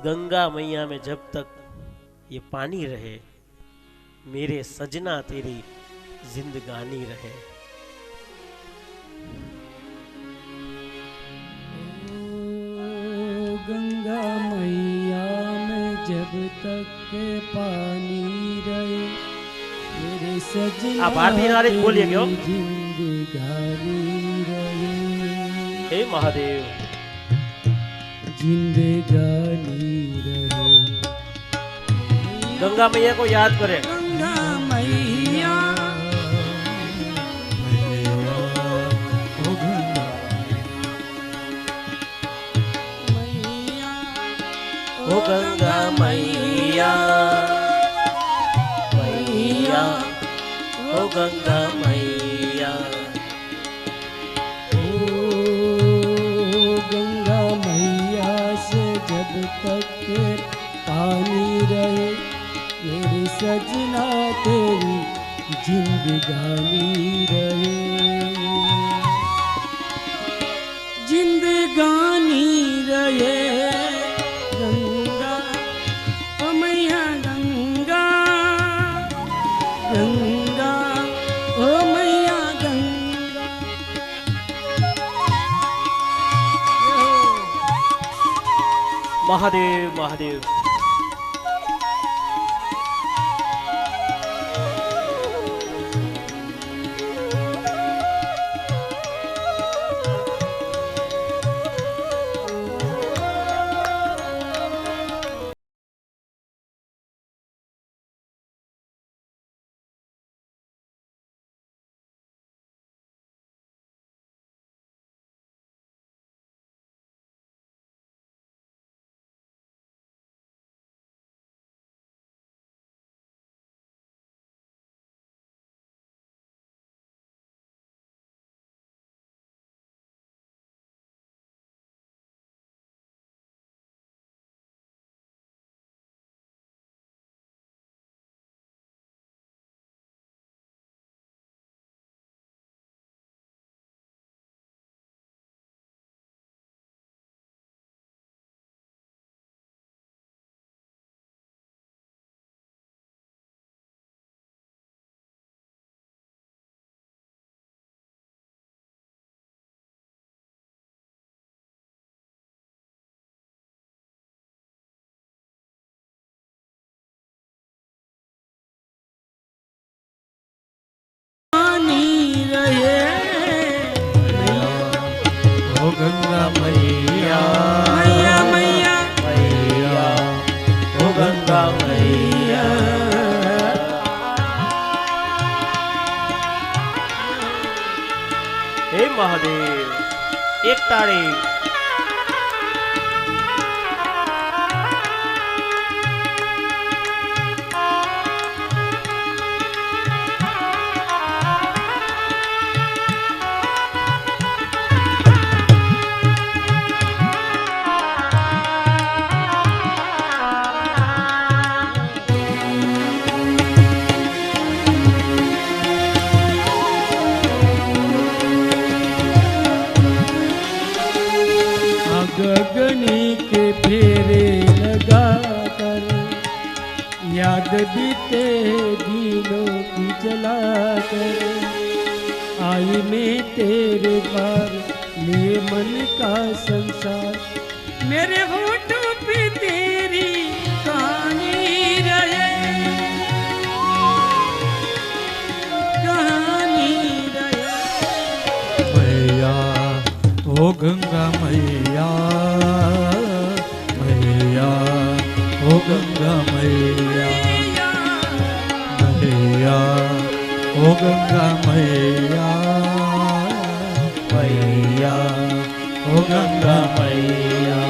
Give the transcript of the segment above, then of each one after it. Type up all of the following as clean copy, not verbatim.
गंगा मैया में जब तक ये पानी रहे, मेरे सजना तेरी जिंदगानी रहे। गंगा मैया में जब तक के पानी रहे, मेरे सजना आप भारतीय नारी बोलिए क्यों? जिंदगानी रहे। हे महादेव, जिंदगानी रहे। गंगा मैया को याद करें। गंगा मैया ओ गंगा मैया, मैया ओ गंगा मैया। गंगा मैया से जब तक पानी रहे, मेरी सजना तेरी जिंदगानी रहे। जिंदगानी रहे गंगा, ओ मैया गंगा, गंगा ओ मैया गंगा। महादेव महादेव। गंगा मैया, मैया मैया मैया ओ गंगा मैया। हे महादेव, एक ताड़ी। गगनी के फेरे लगा कर, याद बीते दिनों की जला कर, आई मैं तेरे पार लिए मन का संसार, मेरे होठों पे तेरी कहानी रहे, कहानी रहे। मैया ओ गंगा मैया, मैया ओ गंगा मैया, मैया ओ गंगा मैया, मैया ओ गंगा मैया।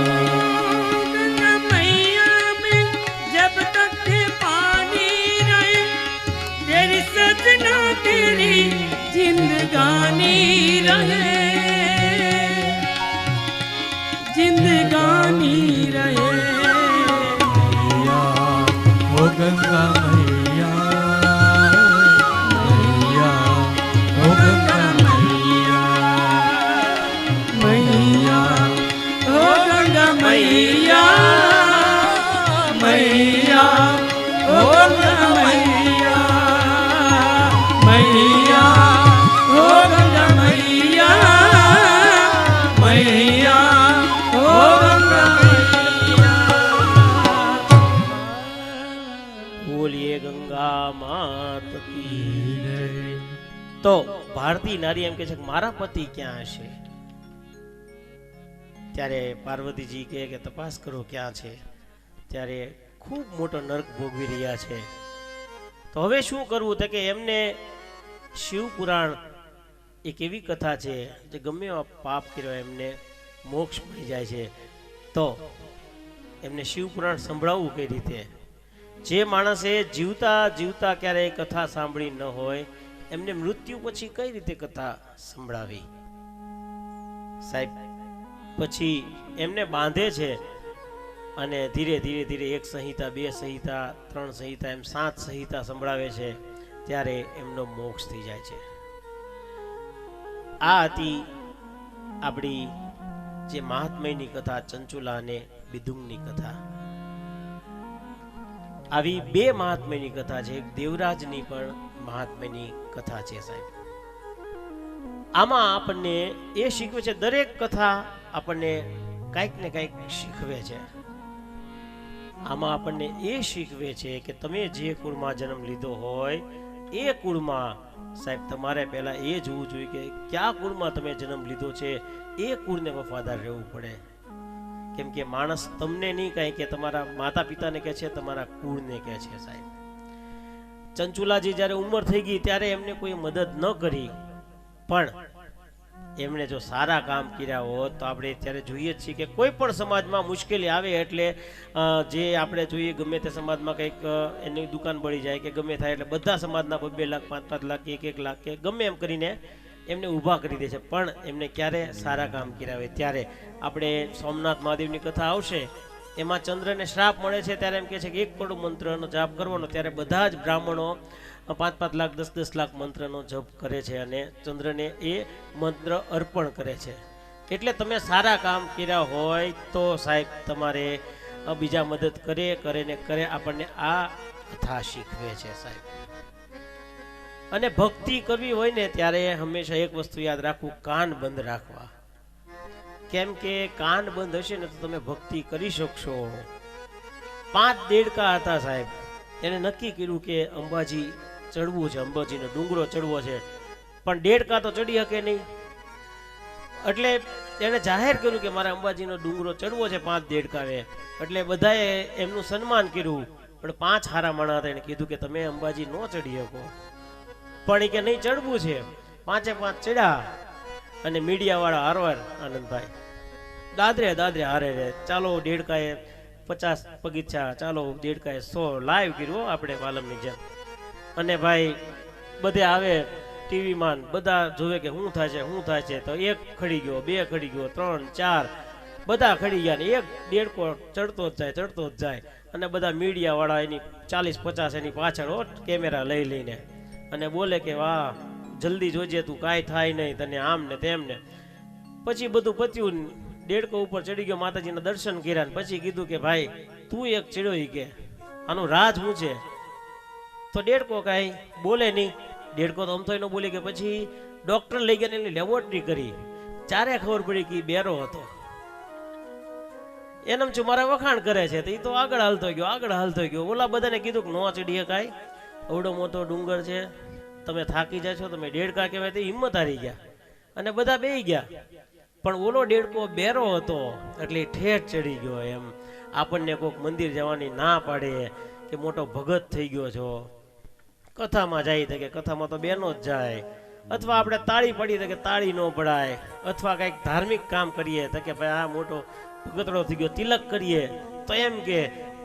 गंगा मैया में जब तक पानी रहे, तेरी सजना तेरी जिंदगानी रहे, जिंदगानी रहे। मैया ओ गंगा मैया, मैया ओ गंगा मैया, मैया ओ गंगा मैया, ભારતીય નારી એમ કહે છે કે મારા પતિ ક્યાં હશે? ત્યારે પાર્વતીજી કહે કે તપાસ કરો ક્યાં છે. ત્યારે ખૂબ મોટો નર્ક ભોગવી રહ્યા છે. તો હવે શું કરવું? તો કે એમને શિવ પુરાણ એક એવી કથા છે જે ગમે એવા પાપ કર્યો એમને મોક્ષ મળી જાય છે. તો એમને શિવ પુરાણ સંભળાવવું કઈ રીતે? જે માણસે જીવતા જીવતા ક્યારેય કથા સાંભળી ન હોય એમને મૃત્યુ પછી કઈ રીતે કથા સંભળાવી? સાહેબ પછી એમને બાંધે છે અને ધીરે ધીરે ધીરે 1 સંહિતા, 2 સંહિતા, 3 સંહિતા એમ 7 સંહિતા સંભળાવે છે. ત્યારે એમનો મોક્ષ થઈ જાય છે. આ હતી આપણી જે મહાત્મયની કથા, ચંચુલા અને બિદુંગની કથા. આવી 2 મહાત્મયની કથા છે. એક દેવરાજની પણ મહાત્મયની કથા છે સાહેબ. આમાં આપણને એ શીખવે છે, દરેક કથા આપણને કંઈક ને કંઈક શીખવે છે. આમાં આપણને એ શીખવે છે કે તમે જે કુળમાં જન્મ લીધો હોય એ કુળમાં સાહેબ તમારે પહેલા એ જોવું જોઈએ કે કયા કુળમાં તમે જન્મ લીધો છે એ કુળને વફાદાર રહેવું પડે. કેમ કે માણસ તમને નહીં કહે કે તમારા માતા પિતાને કહે છે, તમારા કુળને કહે છે સાહેબ. ચંચુલાજી જ્યારે ઉંમર થઈ ગઈ ત્યારે એમને કોઈ મદદ ન કરી, પણ એમણે જો સારા કામ કર્યા હોત તો આપણે ત્યારે જોઈએ જ છીએ કે કોઈ પણ સમાજમાં મુશ્કેલી આવે એટલે જે આપણે જોઈએ ગમે તે સમાજમાં કંઈક એની દુકાન બળી જાય કે ગમે થાય એટલે બધા સમાજના 2 લાખ 5 લાખ 1 લાખ કે ગમે એમ કરીને એમને ઊભા કરી દે છે. પણ એમને ક્યારે સારા કામ કર્યા હોય ત્યારે આપણે સોમનાથ મહાદેવની કથા આવશે એમાં ચંદ્રને શ્રાપ મળે છે ત્યારે એમ કહે છે કે 1 કરોડ મંત્રનો જાપ કરવાનો. ત્યારે બધા જ બ્રાહ્મણો 5 લાખ 10 લાખ મંત્રનો જપ કરે છે અને ચંદ્રને એ મંત્ર અર્પણ કરે છે. એટલે તમે સારા કામ કર્યા હોય તો સાહેબ તમારે બીજા મદદ કરે ને કરે. આપણને આ કથા શીખવે છે સાહેબ. અને ભક્તિ કરવી હોય ને ત્યારે હંમેશા એક વસ્તુ યાદ રાખવું, કાન બંધ રાખવા. કેમ કે કાન બંધ હશે ને તો તમે ભક્તિ કરી શકશો. 5 દેડકા હતા સાહેબ. એને નક્કી કર્યું કે અંબાજી ચડવું છે, અંબાજીનો ડુંગરો ચડવો છે, પણ દેડકા તો ચડી શકે નહીં. એટલે એને જાહેર કર્યું કે મારે અંબાજીનો ડુંગરો ચડવો છે 5 દેડકાએ. એટલે બધાએ એમનું સન્માન કર્યું, પણ 5 હારા માણસ હતા. એને કીધું કે તમે અંબાજી ન ચડી શકો, પણ એ કે નહીં ચડવું છે. 5 ચડ્યા. અને મીડિયાવાળા હારવાર આનંદભાઈ દાદરે હારે રે. ચાલો દેડકાએ 50 પગીચા, ચાલો દેડકાએ 100 લાઈવ કર્યું આપણે પાલમની જેમ. અને ભાઈ બધે આવે ટીવીમાં, બધા જોવે કે શું થાય છે. તો 1 ખડી ગયો, 2 ખડી ગયો, 3 4 બધા ખડી ગયા ને એક દેડકો ચડતો જ જાય. અને બધા મીડિયાવાળા એની 40-50 એની પાછળ કેમેરા લઈને અને બોલે કે વાહ જલ્દી જોજે તું, કાંઈ થાય નહીં તને, આમ ને તેમ ને. પછી બધું પત્યું, દેડકો ઉપર ચડી ગયો, માતાજીના દર્શન કર્યા. પછી કીધું કે ભાઈ તું એક ચડ્યો કે આનું રાજ શું છે? તો દેડકો કાંઈ બોલે નહીં. દેડકો તો આમ તો ન બોલે. કે પછી ડોક્ટર લઈ ગયા એની લેબોરેટરી કરી, ચારે ખબર પડી કે બેરો હતો. એનમ છું મારા વખાણ કરે છે. તો એ તો આગળ હાલતો ગયો. ઓલા બધાને કીધું કે ન ચડીએ કાંઈ, અવડો મોટો ડુંગર છે, તમે થાકી જાય છો, તમે દેડકા કહેવાય. તો હિંમત હારી ગયા અને બધા બેહી ગયા. પણ ઓલો દેડકો બેરો હતો એટલે ઠેઠ ચડી ગયો. એમ આપણને કોઈક મંદિર જવાની ના પાડે કે મોટો ભગત થઈ ગયો છો, કથામાં જાય તો કે કથામાં તો બેનો જ જાય, અથવા આપણે તાળી પડી તો કે તાળી ન પડાય, અથવા કંઈક ધાર્મિક કામ કરીએ તો કે ભાઈ આ મોટો ભગતડો થઈ ગયો, તિલક કરીએ તો એમ કે.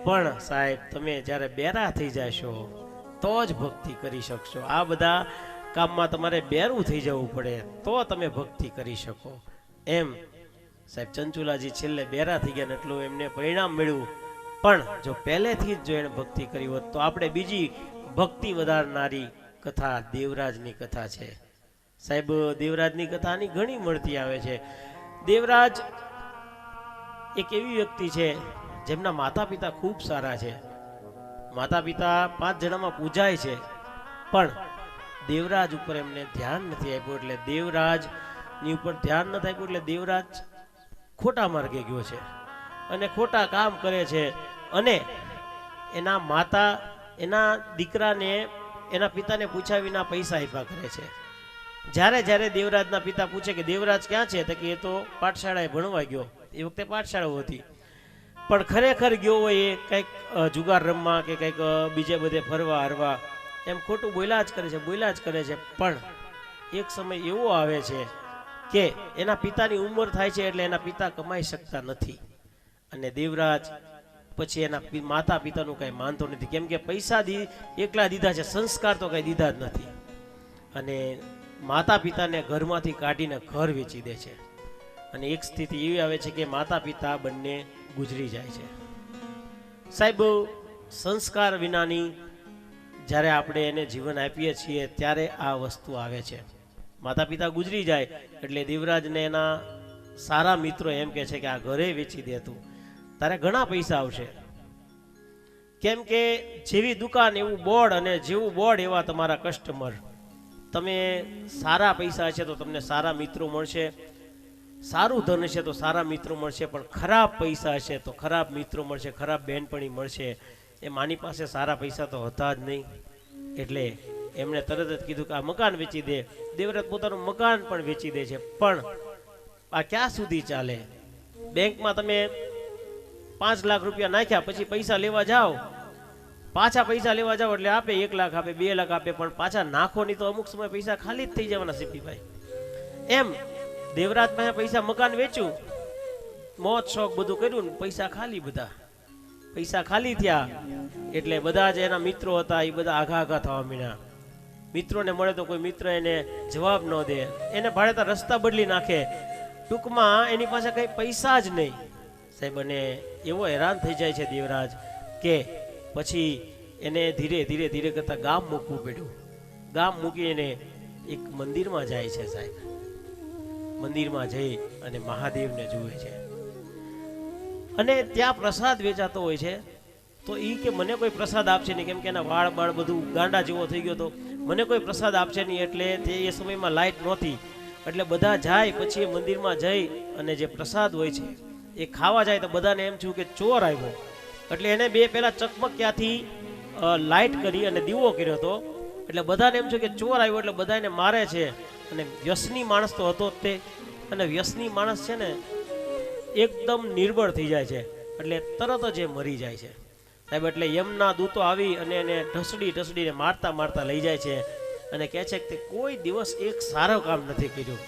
પણ સાહેબ તમે જ્યારે બેરા થઈ જશો તો જ ભક્તિ કરી શકશો. આ બધા કામમાં તમારે બેરું થઈ જવું પડે તો તમે ભક્તિ કરી શકો. એમ સાહેબ ચંચુલાજી છેલ્લે બેરા થઈ ગયા ને એટલું એમને પરિણામ મળ્યું. પણ જો પહેલેથી જ જો એને ભક્તિ કરી હોત તો આપણે બીજી ભક્તિ વધારનારી કથા દેવરાજની કથા છે સાહેબ. દેવરાજની કથાની ઘણી મળતી આવે છે. દેવરાજ એક એવી વ્યક્તિ છે જેમના માતા પિતા ખૂબ સારા છે. માતા પિતા 5 જણામાં પૂજાય છે, પણ દેવરાજ ઉપર એમને ધ્યાન નથી આપ્યું. એટલે દેવરાજની ઉપર ધ્યાન નથી આપ્યું એટલે દેવરાજ ખોટા માર્ગે ગયો છે અને ખોટા કામ કરે છે. અને એના માતા એના દીકરાને એના પિતાને પૂછ્યા વિના પૈસા આપ્યા કરે છે. જ્યારે જ્યારે દેવરાજના પિતા પૂછે કે દેવરાજ ક્યાં છે, તો કે એ તો પાઠશાળાએ ભણવા ગયો. એ વખતે પાઠશાળાઓ હતી, પણ ખરેખર ગયો હોય એ કંઈક જુગાર રમવા કે કંઈક બીજે બધે ફરવા હરવા, એમ ખોટું બોલ્યા જ કરે છે. પણ એક સમય એવો આવે છે કે એના પિતાની ઉંમર થાય છે, એટલે એના પિતા કમાઈ શકતા નથી, અને દેવરાજ પછી એના માતા પિતાનું કંઈ માનતો નથી, કેમ કે પૈસા એકલા દીધા છે, સંસ્કાર તો કંઈ દીધા જ નથી. અને માતા પિતાને ઘરમાંથી કાઢીને ઘર વેચી દે છે, અને એક સ્થિતિ એવી આવે છે કે માતા પિતા બંને ગુજરી જાય છે. સાહેબ, સંસ્કાર વિનાની જ્યારે આપણે એને જીવન આપીએ છીએ ત્યારે આ વસ્તુ આવે છે. માતા પિતા ગુજરી જાય એટલે દેવરાજને એના સારા મિત્રો એમ કહે છે કે આ ઘરે વેચી દે, તું તારે ઘણા પૈસા આવશે. કેમ કે જેવી દુકાન એવું બોર્ડ, અને જેવું બોર્ડ એવા તમારા કસ્ટમર. તમે સારા પૈસા હશે તો તમને સારા મિત્રો મળશે, સારું ધન હશે તો સારા મિત્રો મળશે, પણ ખરાબ પૈસા હશે તો ખરાબ મિત્રો મળશે, ખરાબ બહેનપણી મળશે. એ માની પાસે સારા પૈસા તો હતા જ નહીં, એટલે એમણે તરત જ કીધું કે આ મકાન વેચી દે. દેવરાજ પોતાનું મકાન પણ વેચી દે છે. પણ આ ક્યાં સુધી ચાલે? બેંકમાં તમે 5 લાખ રૂપિયા નાખ્યા, પછી પૈસા લેવા જાઓ, પાછા પૈસા લેવા જાઓ એટલે આપે 1 લાખ આપે, 2 લાખ આપે, પણ પાછા નાખો નહીં તો અમુક સમય પૈસા ખાલી જ થઈ જવાના. સીપીભાઈ એમ દેવરાજ પાસે પૈસા, મકાન વેચ્યું, મોજ શોખ બધું કર્યું ને પૈસા ખાલી, બધા પૈસા ખાલી થયા એટલે બધા જ એના મિત્રો હતા એ બધા આઘા થવા માંડ્યા. મિત્રોને મળે તો કોઈ મિત્ર એને જવાબ ન દે, એને ભાડેતા રસ્તા બદલી નાખે. ટૂંકમાં એની પાસે કઈ પૈસા જ નહીં. સાહેબ, અને એવો હેરાન થઈ જાય છે દેવરાજ કે પછી એને ધીરે ધીરે કરતા ગામ મૂકવું પડ્યું. ગામ મૂકીને એક મંદિરમાં જાય છે. સાહેબ, મંદિરમાં જઈ અને મહાદેવને જુએ છે, અને ત્યાં પ્રસાદ વેચાતો હોય છે. તો એ કે મને કોઈ પ્રસાદ આપશે નહીં, કેમ કે એના વાળ બાળ બધું ગાંડા જેવો થઈ ગયો, તો મને કોઈ પ્રસાદ આપશે નહીં. એટલે તે એ સમયમાં લાઇટ નહોતી, એટલે બધા જાય પછી એ મંદિરમાં જઈ અને જે પ્રસાદ હોય છે એ ખાવા જાય તો બધાને એમ થયું કે ચોર આવ્યો. એટલે એને પહેલા ચકમક્યાથી લાઇટ કરી અને દીવો કર્યો હતો, એટલે બધાને એમ થયું કે ચોર આવ્યો, એટલે બધા એને મારે છે. અને વ્યસની માણસ તો હતો જ તે, અને વ્યસની માણસ છે ને એકદમ નિર્બળ થઈ જાય છે, એટલે તરત જ એ મરી જાય છે. સાહેબ, એટલે યમના દૂતો આવી અને એને ઢસડીને મારતા લઈ જાય છે, અને કહે છે કે કોઈ દિવસ એક સારું કામ નથી કર્યું.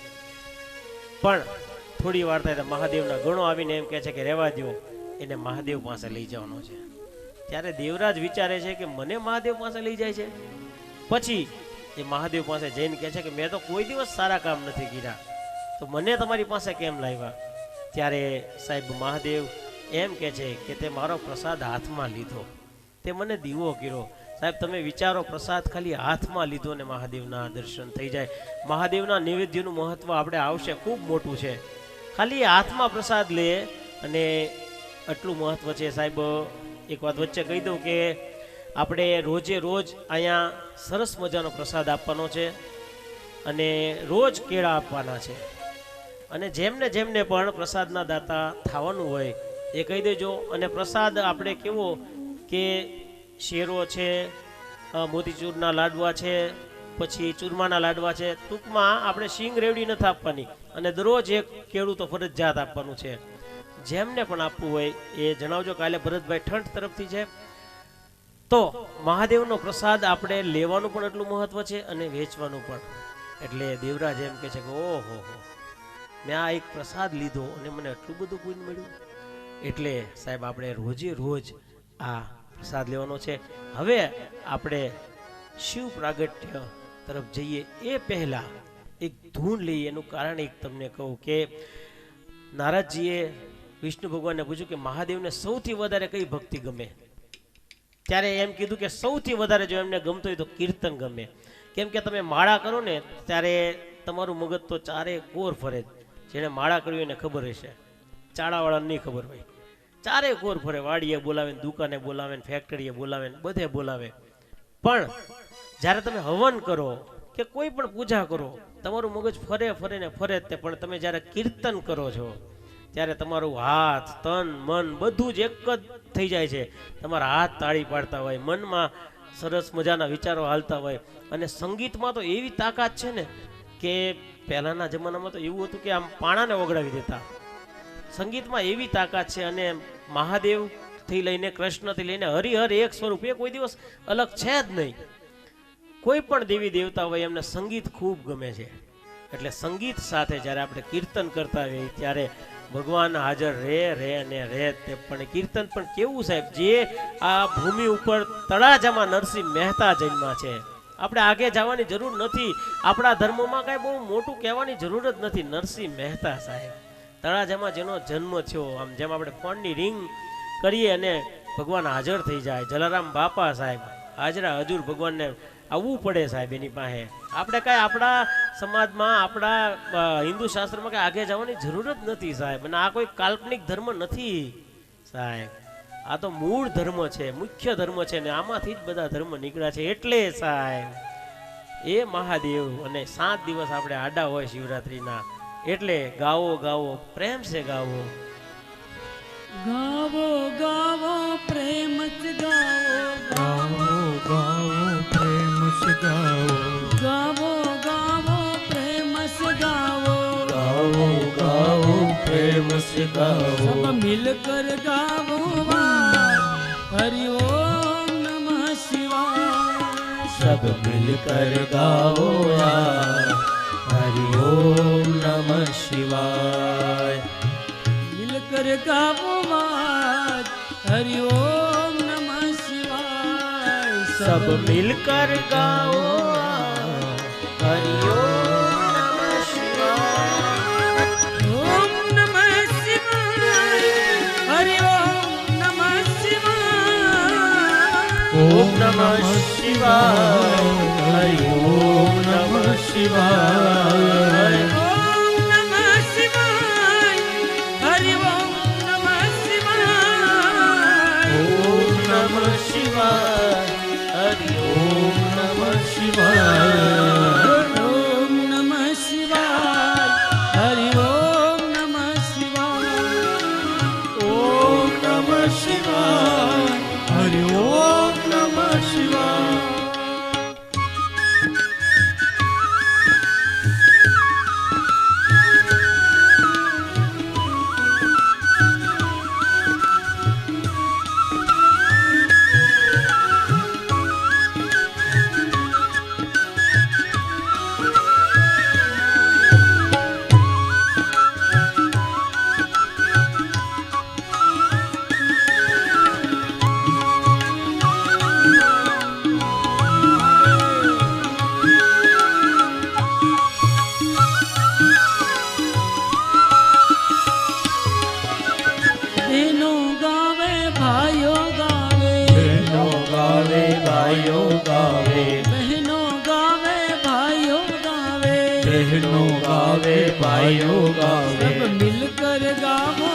પણ થોડી વાર થાય મહાદેવના ગણો આવીને એમ કહે છે કે રહેવા દો, એને મહાદેવ પાસે લઈ જવાનો છે. ત્યારે દેવરાજ વિચારે છે કે મને મહાદેવ પાસે લઈ જાય છે. પછી એ મહાદેવ પાસે જઈને કહે છે કે મેં તો કોઈ દિવસ સારા કામ નથી કર્યા, તો મને તમારી પાસે કેમ લાવ્યા? ત્યારે સાહેબ મહાદેવ એમ કહે છે કે તે મારો પ્રસાદ હાથમાં લીધો, તે મને દીવો કર્યો. સાહેબ, તમે વિચારો, પ્રસાદ ખાલી હાથમાં લીધો ને મહાદેવના દર્શન થઈ જાય. મહાદેવના નૈવેદ્યનું મહત્વ આપણે આવશે, ખૂબ મોટું છે. ખાલી હાથમાં પ્રસાદ લે અને આટલું મહત્વ છે. સાહેબ, એક વાત વચ્ચે કહી દઉં કે આપણે રોજે રોજ અહીંયા સરસ મજાનો પ્રસાદ આપવાનો છે, અને રોજ કેળા આપવાના છે. અને જેમને પણ પ્રસાદના દાતા થવાનું હોય એ કહી દેજો. અને પ્રસાદ આપણે કેવો કે શેરો છે, મોતીચૂરના લાડવા છે, પછી ચૂરમાના લાડવા છે. ટૂંકમાં આપણે શીંગ રેવડી નથી આપવાની, અને દરરોજ એક કેળું તો ફરજિયાત આપવાનું છે. જેમને પણ આપવું હોય એ જણાવજો. કાલે ભરતભાઈ ઠંઠ તરફથી છે. તો મહાદેવનો પ્રસાદ આપણે લેવાનું પણ એટલું મહત્વ છે અને વેચવાનું પણ. એટલે દેવરાજ એમ કહે છે કે ઓહો, મેં આ એક પ્રસાદ લીધો અને મને એટલું બધું પુણ્ય મળ્યું. એટલે સાહેબ, આપણે રોજે રોજ આ પ્રસાદ લેવાનો છે. હવે આપણે શિવ પ્રાગટ્ય તરફ જઈએ એ પહેલા એક ધૂન લઈએ. એનું કારણ એક તમને કહું કે નારદજીએ વિષ્ણુ ભગવાનને પૂછ્યું કે મહાદેવને સૌથી વધારે કઈ ભક્તિ ગમે? ત્યારે એમ કીધું કે સૌથી વધારે જો એમને ગમતું હોય તો કીર્તન ગમે. કેમ કે તમે માળા કરો ને ત્યારે તમારું મગજ તો ચારે કોર ફરે. જેને માળા કર્યું એને ખબર હશે, ચાળાવાળાને નહીં ખબર હોય. ચારે કોર ફરે, વાડીએ બોલાવે, દુકાને બોલાવે, ફેક્ટરીએ બોલાવે, બધે બોલાવે. પણ જ્યારે તમે હવન કરો કે કોઈ પણ પૂજા કરો, તમારું મગજ ફરે ને ફરે જ તે. પણ તમે જ્યારે કીર્તન કરો છો ત્યારે તમારું હાથ, તન, મન બધું જ એક જ થઈ જાય છે. તમારા હાથ તાળી પાડતા હોય, મનમાં સરસ મજાના વિચારો હાલતા હોય. અને સંગીતમાં તો એવી તાકાત છે ને કે પહેલાના જમાનામાં તો એવું હતું કે આમ પાણાને ઓગળાવી દેતા. સંગીતમાં એવી તાકાત છે, અને મહાદેવ થી લઈને કૃષ્ણથી લઈને હરિહર એક સ્વરૂપ, એ કોઈ દિવસ અલગ છે જ નહીં. કોઈ પણ દેવી દેવતા હોય એમને સંગીત ખૂબ ગમે છે. એટલે સંગીત સાથે જ્યારે આપણે કીર્તન કરતા હોઈએ ત્યારે ભગવાન હાજર રહે ને રહે. તે પણ કીર્તન પણ કેવું સાહેબ, જે આ ભૂમિ ઉપર તળાજામાં નરસિંહ મહેતા જન્મા છે. આપણે આગે જવાની જરૂર નથી, આપણા ધર્મમાં કાંઈ બહુ મોટું કહેવાની જરૂર જ નથી. નરસિંહ મહેતા સાહેબ તળાજામાં જેનો જન્મ થયો, આમ જેમ આપણે ફોનની રિંગ કરીએ અને ભગવાન હાજર થઈ જાય. જલારામ બાપા સાહેબ હાજરા હજુર ભગવાનને આવવું પડે સાહેબ એની પાસે. આપણે કાંઈ આપણા સમાજમાં, આપણા હિન્દુ શાસ્ત્રમાં કાંઈ આગે જવાની જરૂર જ નથી સાહેબ. અને આ કોઈ કાલ્પનિક ધર્મ નથી સાહેબ, આ તો મૂળ ધર્મ છે, મુખ્ય ધર્મ છે, ને આમાંથી જ બધા ધર્મ નીકળ્યા છે. એટલે સાહેબ એ મહાદેવ, અને 7 દિવસ આપણે આડા હોય શિવરાત્રીના, એટલે ગાવો ગાવો પ્રેમ સે ગાવો. ગાવો ગાવો પ્રેમ સે ગાવો, ગાવો ગાવો પ્રેમ સે ગાવો, ગાવો ગાવો પ્રેમ સે ગાવો, ગાવો ગાવો प्रेम से गाओ, सब मिलकर गाओ हरि ओम नमः शिवाय, सब मिलकर गाओ हरि ओम नमः शिवाय, मिलकर गाओ हरि ओम नमः शिवाय, सब मिलकर गाओ हरि ओम ओम नमः शिवाय, हरि ओम नमः शिवाय, ओम नमः शिवाय, हरि ओम नमः शिवाय, ओम नमः शिवाय, हरि ओम नमः शिवाय, ओम नमः शिवाय, हरि ओम नमः शिवाय, ओम नमः शिवाय, हरि ओम नमः शिवाय। भाइयों गावे, बहनों गावे भाइयों गावे, बहनों गावे भाइयों गावे, सब मिलकर गावो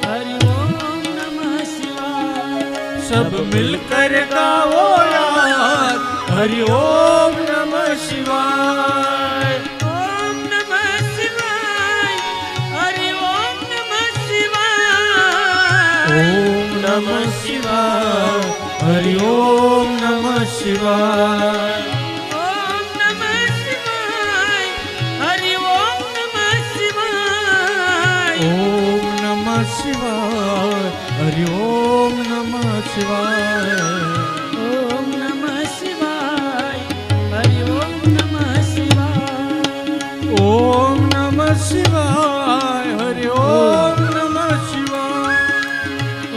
हरि ओम नमः शिवाय, सब मिलकर गाओ यार हरि ओम नमः शिवाय, ओम नमः शिवाय, हरि ओम नमः शिवाय, ओम नमः शिवाय, हरि ओम नमः शिवाय, ओम नमः शिवाय, हरि ओम नमः शिवाय, ओम नमः शिवाय, हरि ओम नमः शिवाय, ओम नमः शिवाय, हरि ओम नमः शिवाय, ओम नमः शिवाय, हरि ओम नमः शिवाय,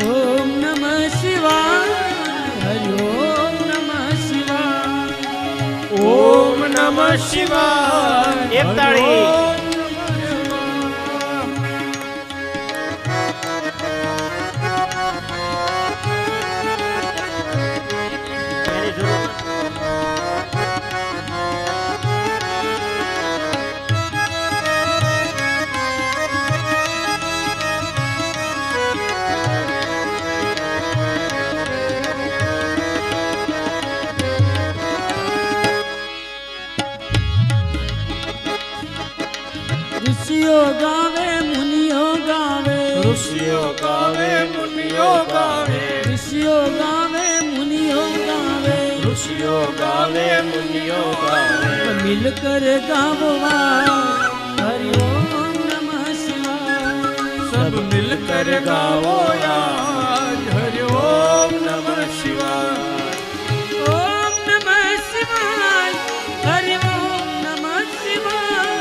ओम नमः शिवाय, हरि ओम नमः शिवाय, ओम नमः शिवाय, एक ताड़ी। हरि ओम नमः शिवाय। એની જરૂર નથી. ऋषियों गावे मुनियों गावे, ऋषियों गावे मुनियों गावे, ऋषियों गावे मुनियों गावे, ઋષિઓ ગાવે મુનિઓ ગાવે મિલકર ગાવવા હરિ ઓમ નમઃ શિવાય सब मिलकर गाओ आज हरि ओम नमः शिवाय ઓમ નમઃ શિવાય હરિ ઓમ નમઃ શિવાય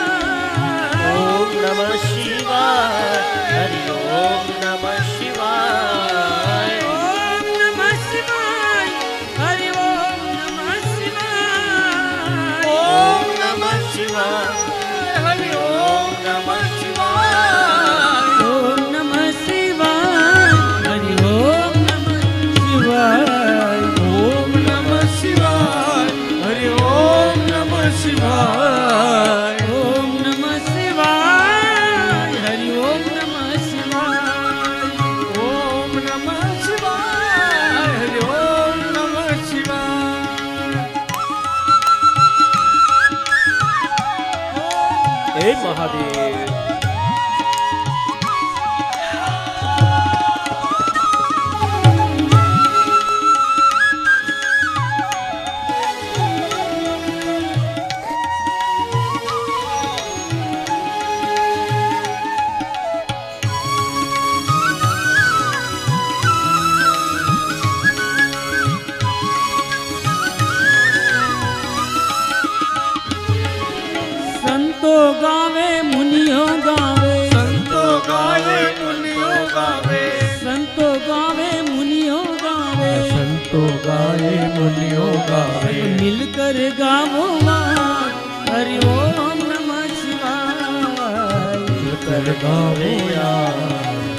ઓમ નમઃ શિવાય હરિ ઓમ નમઃ શિવાય ઓમ નમઃ શિવાય હરિ ઓમ નમઃ શિવાય ઓમ નમઃ શિવાય हरि ओम नमः शिवाय ઓમ નમઃ શિવાય હરિ ઓમ નમઃ શિવાય ओम नमः शिवाय हरि ओम नमः शिवाय ઓમ નમઃ શિવાય હરિ ઓમ નમઃ શિવાય ओम नमः शिवाय हरि ओम नमः शिवाय હે મહાદેવ સંતો ગાવે મુનિઓ ગાવે संतो गावे मुनियो गावे સંતો ગાવે મુનિઓ ગાવે संतो गावे मुनियो गावे મિલકર ગાવો હરિ ઓમ નમઃ શિવાય कर गावे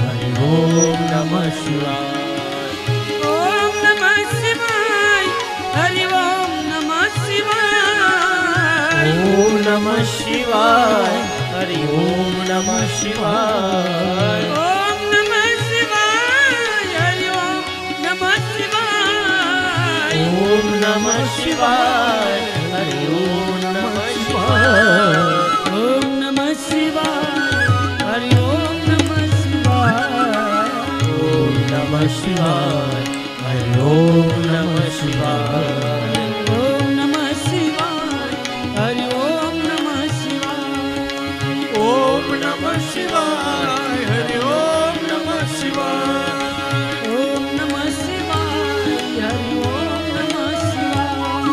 हरि ओम नमः शिवाय ઓમ નમઃ શિવાય હરિ ઓમ નમઃ શિવાય ઓમ નમઃ શિવાય હરિ ઓમ નમઃ શિવાય ઓમ નમઃ શિવાય હરિ ઓમ નમઃ શિવાય ઓમ નમઃ શિવાય હરિ ઓમ નમઃ શિવાય ઓમ નમઃ શિવાય હરિ ઓમ નમઃ શિવાય ઓમ નમઃ શિવાય હરિ ઓમ નમઃ શિવાય ઓમ નમઃ શિવાય હરિ ઓમ નમઃ શિવાય ओम नमः शिवाय हरि ओम नमः शिवाय ઓમ નમઃ શિવાય હરિ ઓમ નમઃ શિવાય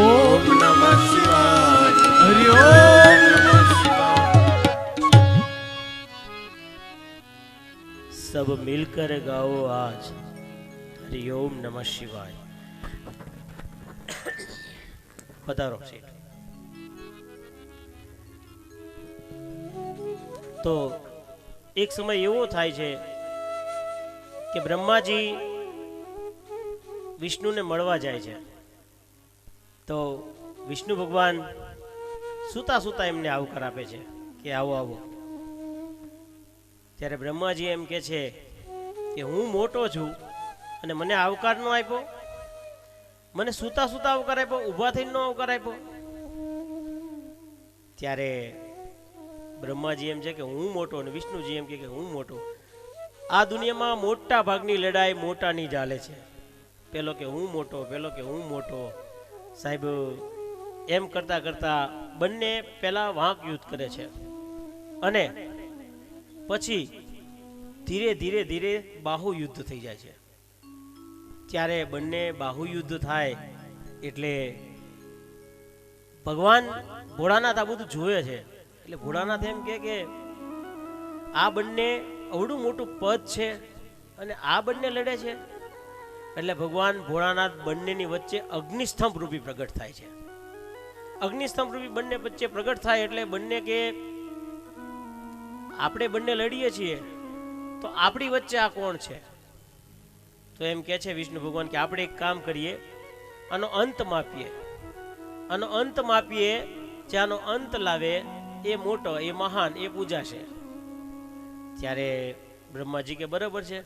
ओम नमः शिवाय हरि ओम नमः शिवाय सब मिलकर गाओ आज हरि ओम नमः शिवाय पधारो सेठ તો એક સમય એવો થાય છે કે બ્રહ્માજી વિષ્ણુને મળવા જાય છે તો વિષ્ણુ ભગવાન સૂતા સૂતા એમને આવકાર આપે છે કે આવો આવો ત્યારે બ્રહ્માજી એમ કે છે કે હું મોટો છું અને મને આવકાર ન આપ્યો, મને સૂતા સૂતા આવકાર આપ્યો, ઊભા થઈને નો આવકાર આપ્યો. ત્યારે બ્રહ્માજી એમ છે કે હું મોટો અને વિષ્ણુજી એમ કે હું મોટો. આ દુનિયામાં મોટા ભાગની લડાઈ મોટાની ચાલે છે. પેલો કે હું મોટો, પેલો કે હું મોટો. સાહેબ એમ કરતા કરતા બંને પેલા વાંક યુદ્ધ કરે છે અને પછી ધીરે ધીરે ધીરે બાહુ યુદ્ધ થઈ જાય છે. ત્યારે બંને બાહુ યુદ્ધ થાય એટલે ભગવાન ભોળાનાથ આ બધું જોયે છે. એટલે ભોળાનાથ એમ કે આ બંને અવડું મોટું પદ છે અને આ બંને લડે છે. એટલે ભગવાન ભોળાનાથ બંનેની વચ્ચે અગ્નિસ્તંભ રૂપી પ્રગટ થાય છે. અગ્નિસ્તંભ રૂપી બંને વચ્ચે પ્રગટ થાય એટલે બંને કે આપણે બંને લડીએ છીએ તો આપણી વચ્ચે આ કોણ છે? તો એમ કે છે વિષ્ણુ ભગવાન કે આપણે એક કામ કરીએ, આનો અંત માપીએ. આનો અંત માપીએ, જે આનો અંત લાવે એ મોટો, એ મહાન, એ પૂજાશે. ત્યારે બ્રહ્માજી કે બરાબર છે.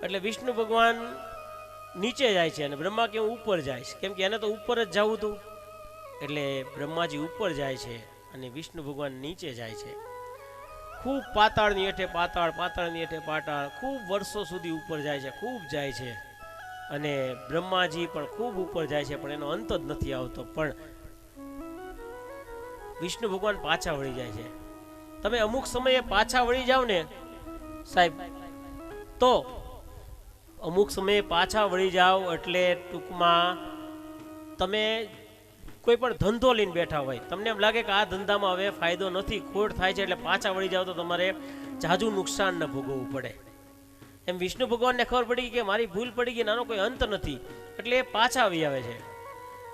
એટલે વિષ્ણુ ભગવાન નીચે જાય છે અને બ્રહ્મા કે હું ઉપર જઈશ, કેમ કે એને તો ઉપર જ જવું હતું. એટલે બ્રહ્માજી ઉપર જાય છે અને વિષ્ણુ ભગવાન નીચે જાય છે. ખૂબ પાતાળની હેઠે પાતાળ, પાતાળની હેઠે પાતાળ, ખૂબ વર્ષો સુધી ઉપર જાય છે, ખૂબ જાય છે. અને બ્રહ્માજી પણ ખૂબ ઉપર જાય છે પણ એનો અંત જ નથી આવતો. પણ વિષ્ણુ ભગવાન પાછા વળી જાય છે. તમે અમુક સમયે પાછા વળી જાવ ને સાહેબ, તો અમુક સમયે પાછા વળી જાવ એટલે ટૂંકમાં તમે કોઈ પણ ધંધો લઈને બેઠા હોય, તમને એમ લાગે કે આ ધંધામાં હવે ફાયદો નથી, ખોટ થાય છે, એટલે પાછા વળી જાવ તો તમારે જાજુ નુકસાન ન ભોગવવું પડે. એમ વિષ્ણુ ભગવાનને ખબર પડી કે મારી ભૂલ પડી ગઈ, નાનો કોઈ અંત નથી, એટલે એ પાછા આવી આવે છે.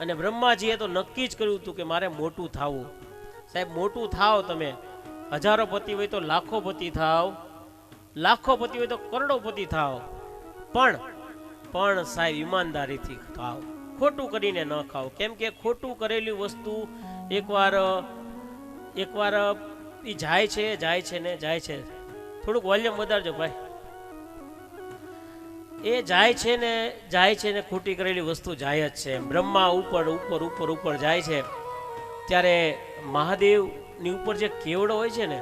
અને બ્રહ્માજીએ તો નક્કી જ કર્યું હતું કે મારે મોટું થવું. સાહેબ મોટું થાવ, તમે હજારો પતિ હોય તો લાખો પતિ થાવ, લાખો પતિ હોય તો કરોડોપતિ થાવ, પણ સાહેબ ઈમાનદારીથી ખાવ, ખોટું કરીને ન ખાવ. કેમ કે ખોટું કરેલી વસ્તુ એકવાર એ જાય છે ને જાય છે. થોડુંક વોલ્યુમ વધારજો ભાઈ. એ જાય છે ને ખોટી કરેલી વસ્તુ જાય જ છે. બ્રહ્મા ઉપર ઉપર ઉપર ઉપર જાય છે ત્યારે મહાદેવની ઉપર જે કેવડો હોય છે ને,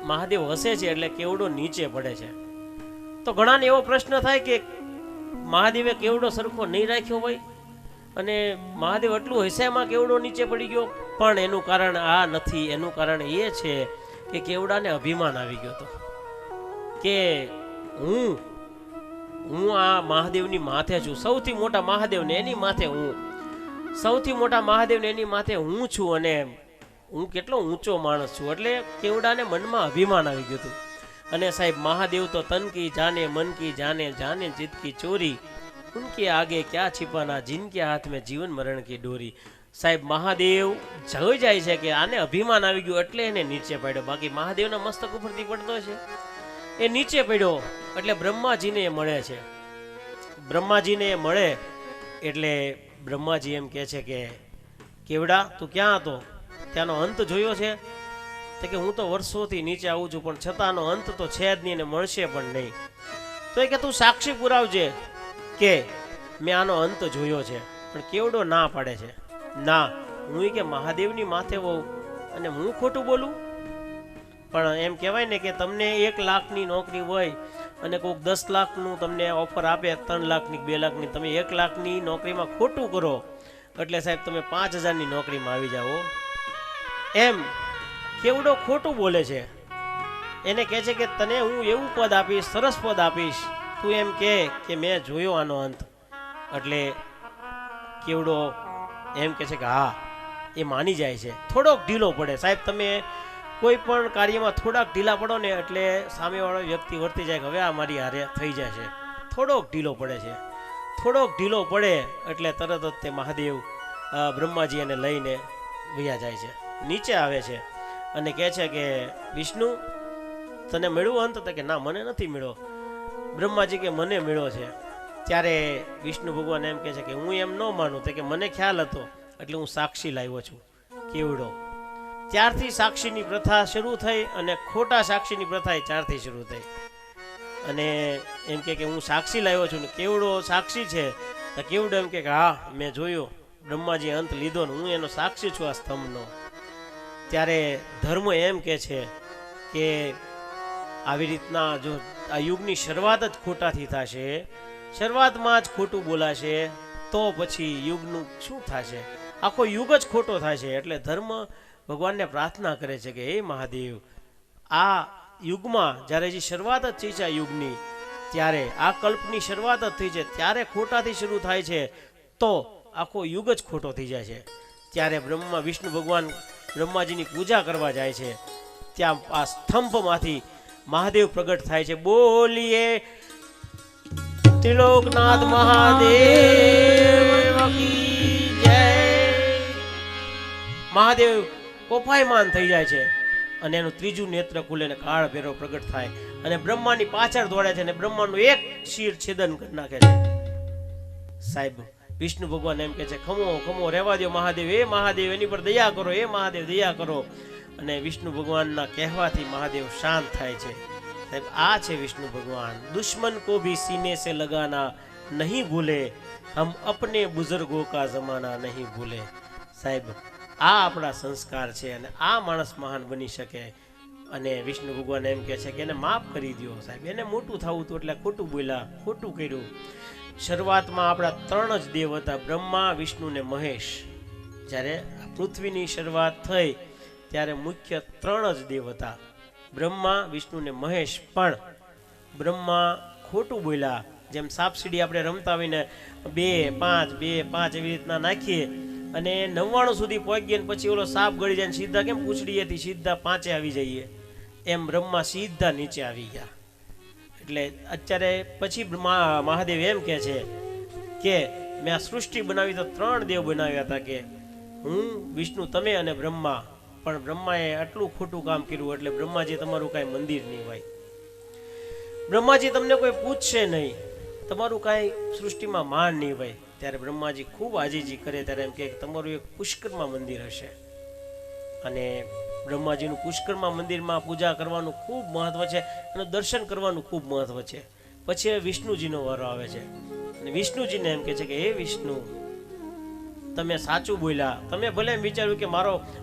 મહાદેવ હસે છે એટલે કેવડો નીચે પડે છે. તો ઘણાને એવો પ્રશ્ન થાય કે મહાદેવે કેવડો સરખો નહીં રાખ્યો હોય અને મહાદેવ એટલું હસ્યામાં કેવડો નીચે પડી ગયો. પણ એનું કારણ આ નથી, એનું કારણ એ છે કે કેવડાને અભિમાન આવી ગયો હતો કે હું આ મહાદેવની માથે છું, સૌથી મોટા મહાદેવને એની માથે હું, સૌથી મોટા મહાદેવને એની માથે હું છું અને હું કેટલો ઊંચો માણસ છું. એટલે કેવડાને મનમાં અભિમાન આવી ગયું હતું. અને સાહેબ મહાદેવ તો તન કી જાને મન કી જાને, જાને જીત કી ચોરી, ઉનકે આગે ક્યાં छिपाना, जिनके हाथ में जीवन मरण की डोरी. સાહેબ મહાદેવ જોઈ જાય છે કે આને અભિમાન આવી ગયું એટલે એને નીચે પડ્યો. બાકી મહાદેવના મસ્તક ઉપરથી પડતો છે, એ નીચે પડ્યો એટલે બ્રહ્માજીને એ મળે છે. બ્રહ્માજીને એ મળે એટલે બ્રહ્માજી એમ કહે છે કે કેવડા તું ક્યાં હતો, ત્યાંનો અંત જોયો છે? તો કે હું તો વર્ષોથી નીચે આવું છું પણ છતાંનો અંત તો છે જ નહીં ને મળશે પણ નહીં. તો એ કે તું સાક્ષી પુરાવજે કે મેં આનો અંત જોયો છે. પણ કેવડો ના પાડે છે, ના હું કે મહાદેવની માથે હોઉં અને હું ખોટું બોલું? પણ એમ કહેવાય ને કે તમને 1 લાખની નોકરી હોય અને કોઈક 10 લાખનું તમને ઓફર આપે, 3 લાખની 2 લાખની, તમે 1 લાખની નોકરીમાં ખોટું કરો એટલે સાહેબ તમે 5000ની નોકરીમાં આવી જાઓ. એમ કેવડો ખોટું બોલે છે. એને કહે છે કે તને હું એવું પદ આપીશ, સરસ પદ આપીશ, તું એમ કે મેં જોયો આનો અંત. એટલે કેવડો એમ કહે છે કે હા, એ માની જાય છે. થોડોક ઢીલો પડે સાહેબ, તમે કોઈ પણ કાર્યમાં થોડાક ઢીલા પડો ને એટલે સામેવાળો વ્યક્તિ વર્તી જાય કે હવે આ મારી હારે થઈ જાય છે. થોડોક ઢીલો પડે છે, થોડોક ઢીલો પડે એટલે તરત જ તે મહાદેવ બ્રહ્માજી એને લઈને વયા જાય છે, નીચે આવે છે અને કહે છે કે વિષ્ણુ તને મળ્યું અંત? તો કે ના મને નથી મળ્યો. બ્રહ્માજી કે મને મળ્યો છે. ત્યારે વિષ્ણુ ભગવાન એમ કહે છે કે હું એમ ન માનું, તો કે મને ખ્યાલ હતો એટલે હું સાક્ષી લાવ્યો છું કેવડો. ત્યારથી સાક્ષીની પ્રથા શરૂ થઈ અને ખોટા સાક્ષીની પ્રથા ત્યારથી શરૂ થઈ. અને એમ કે હું સાક્ષી લાવ્યો છું ને કેવડો સાક્ષી છે. તો કેવડો એમ કે હા મેં જોયો, બ્રહ્માજી અંત લીધો ને હું એનો સાક્ષી છું આ સ્તંભનો. ત્યારે ધર્મ એમ કે છે કે આવી રીતના જો આ યુગની શરૂઆત જ ખોટાથી થશે, શરૂઆતમાં જ ખોટું બોલાશે તો પછી યુગનું શું થશે? આખો યુગ જ ખોટો થશે. એટલે ધર્મ ભગવાનને પ્રાર્થના કરે છે કે હે મહાદેવ, આ યુગમાં જ્યારે જે શરૂઆત જ થઈ છે આ યુગની, ત્યારે આ કલ્પની શરૂઆત જ થઈ છે ત્યારે ખોટાથી શરૂ થાય છે તો આખો યુગ જ ખોટો થઈ જાય છે. ત્યારે વિષ્ણુ ભગવાન બ્રહ્માજીની પૂજા કરવા જાય છે. ત્યાં આ સ્તંભમાંથી મહાદેવ પ્રગટ થાય છે. બોલીએ ત્રિલોકનાથ મહાદેવ કી જય. મહાદેવ કોપાયમાન થઈ જાય છે અને એનું ત્રીજું નેત્ર ખુલે ને કાળ ભૈરવ પ્રગટ થાય અને બ્રહ્માની પાછળ દોડે છે અને બ્રહ્માનું એક શિર છેદન કરી નાખે છે. સાહેબ વિષ્ણુ ભગવાન એમ કે છે ખમો ખમો રહેવા દો મહાદેવ, એ મહાદેવ એની પર દયા કરો, એ મહાદેવ દયા કરો. અને વિષ્ણુ ભગવાનના કહેવાથી મહાદેવ શાંત થાય છે. સાહેબ આ છે વિષ્ણુ ભગવાન. દુશ્મન કો ભી सीने से लगाना नहीं भूले, हम अपने बुजुर्गों का जमाना नहीं भूले. સાહેબ આ આપણા સંસ્કાર છે અને આ માણસ મહાન બની શકે. અને વિષ્ણુ ભગવાન એમ કહે છે કે એને માફ કરી દો. સાહેબ એને મોટું થવું હતું એટલે ખોટું બોલ્યા, ખોટું કર્યું. શરૂઆતમાં આપણા 3 જ દેવ હતા, બ્રહ્મા, વિષ્ણુ ને મહેશ. જ્યારે પૃથ્વીની શરૂઆત થઈ ત્યારે મુખ્ય 3 જ દેવ હતા, બ્રહ્મા, વિષ્ણુ ને મહેશ. પણ બ્રહ્મા ખોટું બોલ્યા. જેમ સાપસીડી આપણે રમતા હોય ને 2 5 2 5 એવી રીતના નાખીએ અને 99 સુધી પહોંચીએ ને પછી ઓલો સાપ ગળી જાય સીધા કેમ પૂછડીએથી સીધા 5 આવી જઈએ, એમ બ્રહ્મા સીધા નીચે આવી ગયા. એટલે અત્યારે પછી મહાદેવ એમ કહે છે કે મેં આ સૃષ્ટિ બનાવી તો 3 દેવ બનાવ્યા હતા, કે હું, વિષ્ણુ, તમે અને બ્રહ્મા. પણ બ્રહ્માએ આટલું ખોટું કામ કર્યું એટલે બ્રહ્માજી તમારું કાંઈ મંદિર નહીં હોય, બ્રહ્માજી તમને કોઈ પૂછશે નહીં, તમારું કાંઈ સૃષ્ટિમાં માન નહીં હોય. ત્યારે બ્રહ્માજી ખૂબ આજીજી કરે ત્યારે એમ કે તમારું એક પુષ્કરમાં મંદિર હશે. અને બ્રહ્માજીનું પુષ્કરમાં મંદિરમાં પૂજા કરવાનું ખૂબ મહત્વ છે અને દર્શન કરવાનું ખૂબ મહત્વ છે. પછી વિષ્ણુજીનો વારો આવે છે અને વિષ્ણુજીને એમ કહે છે કે હે વિષ્ણુ, તમે સાચું બોલ્યા. તમે ભલે એમ વિચાર્યું કે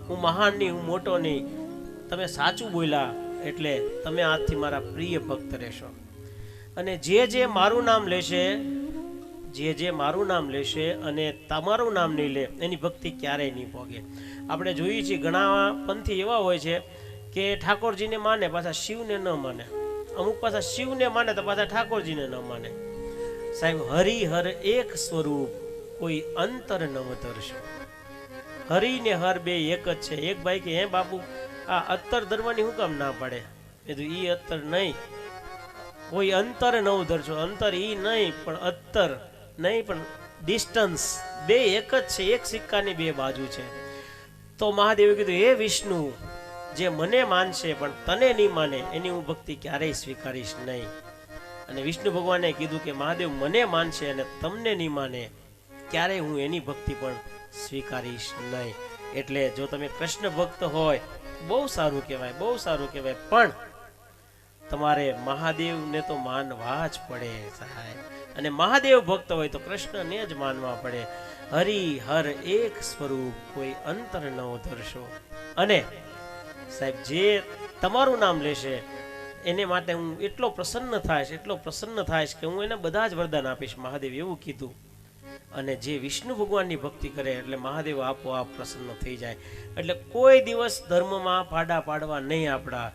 હું મહાન નહીં, હું મોટો નહીં, તમે સાચું બોલ્યા એટલે તમે આજથી મારા પ્રિય ભક્ત રહેશો. અને જે મારું નામ લેશે, જે મારું નામ લેશે અને તમારું નામ નહીં લે એની ભક્તિ ક્યારેય નહીં પોગે. આપણે જોઈએ છીએ ઘણા પંથી એવા હોય છે કે ઠાકોરજીને માને પાછા શિવને ન માને, અમુક પાછા શિવને માને તો પાછા ઠાકોરજીને ન માને. સાહેબ, હરિહર એક સ્વરૂપ, કોઈ અંતર ન ધરશો. હરિ ને હર બે એક જ છે. એક ભાઈ કે હે બાપુ, આ અત્તર ધરવાની હું કામ ના પાડે? મેં કીધું ઈ અત્તર નહીં, કોઈ અંતર ન ધરશો. અંતર ઈ નહીં પણ અત્તર નહીં, પણ ડિસ્ટન્સ બે એક જ છે, એક સિક્કાની બે બાજુ છે. તો મહાદેવે કીધું હે વિષ્ણુ, જે મને માનશે પણ તને નહીં માને એની હું ભક્તિ ક્યારેય સ્વીકારીશ નહીં. અને વિષ્ણુ ભગવાને કીધું કે મહાદેવ મને માનશે અને તમને નહીં માને ક્યારેય હું એની ભક્તિ પણ સ્વીકારીશ નહીં. એટલે જો તમે કૃષ્ણ ભક્ત હોય બહુ સારું કહેવાય, બહુ સારું કહેવાય, પણ તમારે મહાદેવને તો માનવા જ પડે સાહેબ. અને મહાદેવ ભક્ત હોય તો કૃષ્ણને જ માનવા પડે. હરિ હર એક સ્વરૂપ, કોઈ અંતર ન ધરશો. અને સાહેબ, જે તમારું નામ લેશે એને માટે હું એટલો પ્રસન્ન થાઈશ કે હું એને બધા જ વરદાન આપીશ. મહાદેવ એવું કીધું. અને જે વિષ્ણુ ભગવાનની ભક્તિ કરે એટલે મહાદેવ આપોઆપ પ્રસન્ન થઈ જાય. એટલે કોઈ દિવસ ધર્મમાં પાડા પાડવા નહીં આપણા.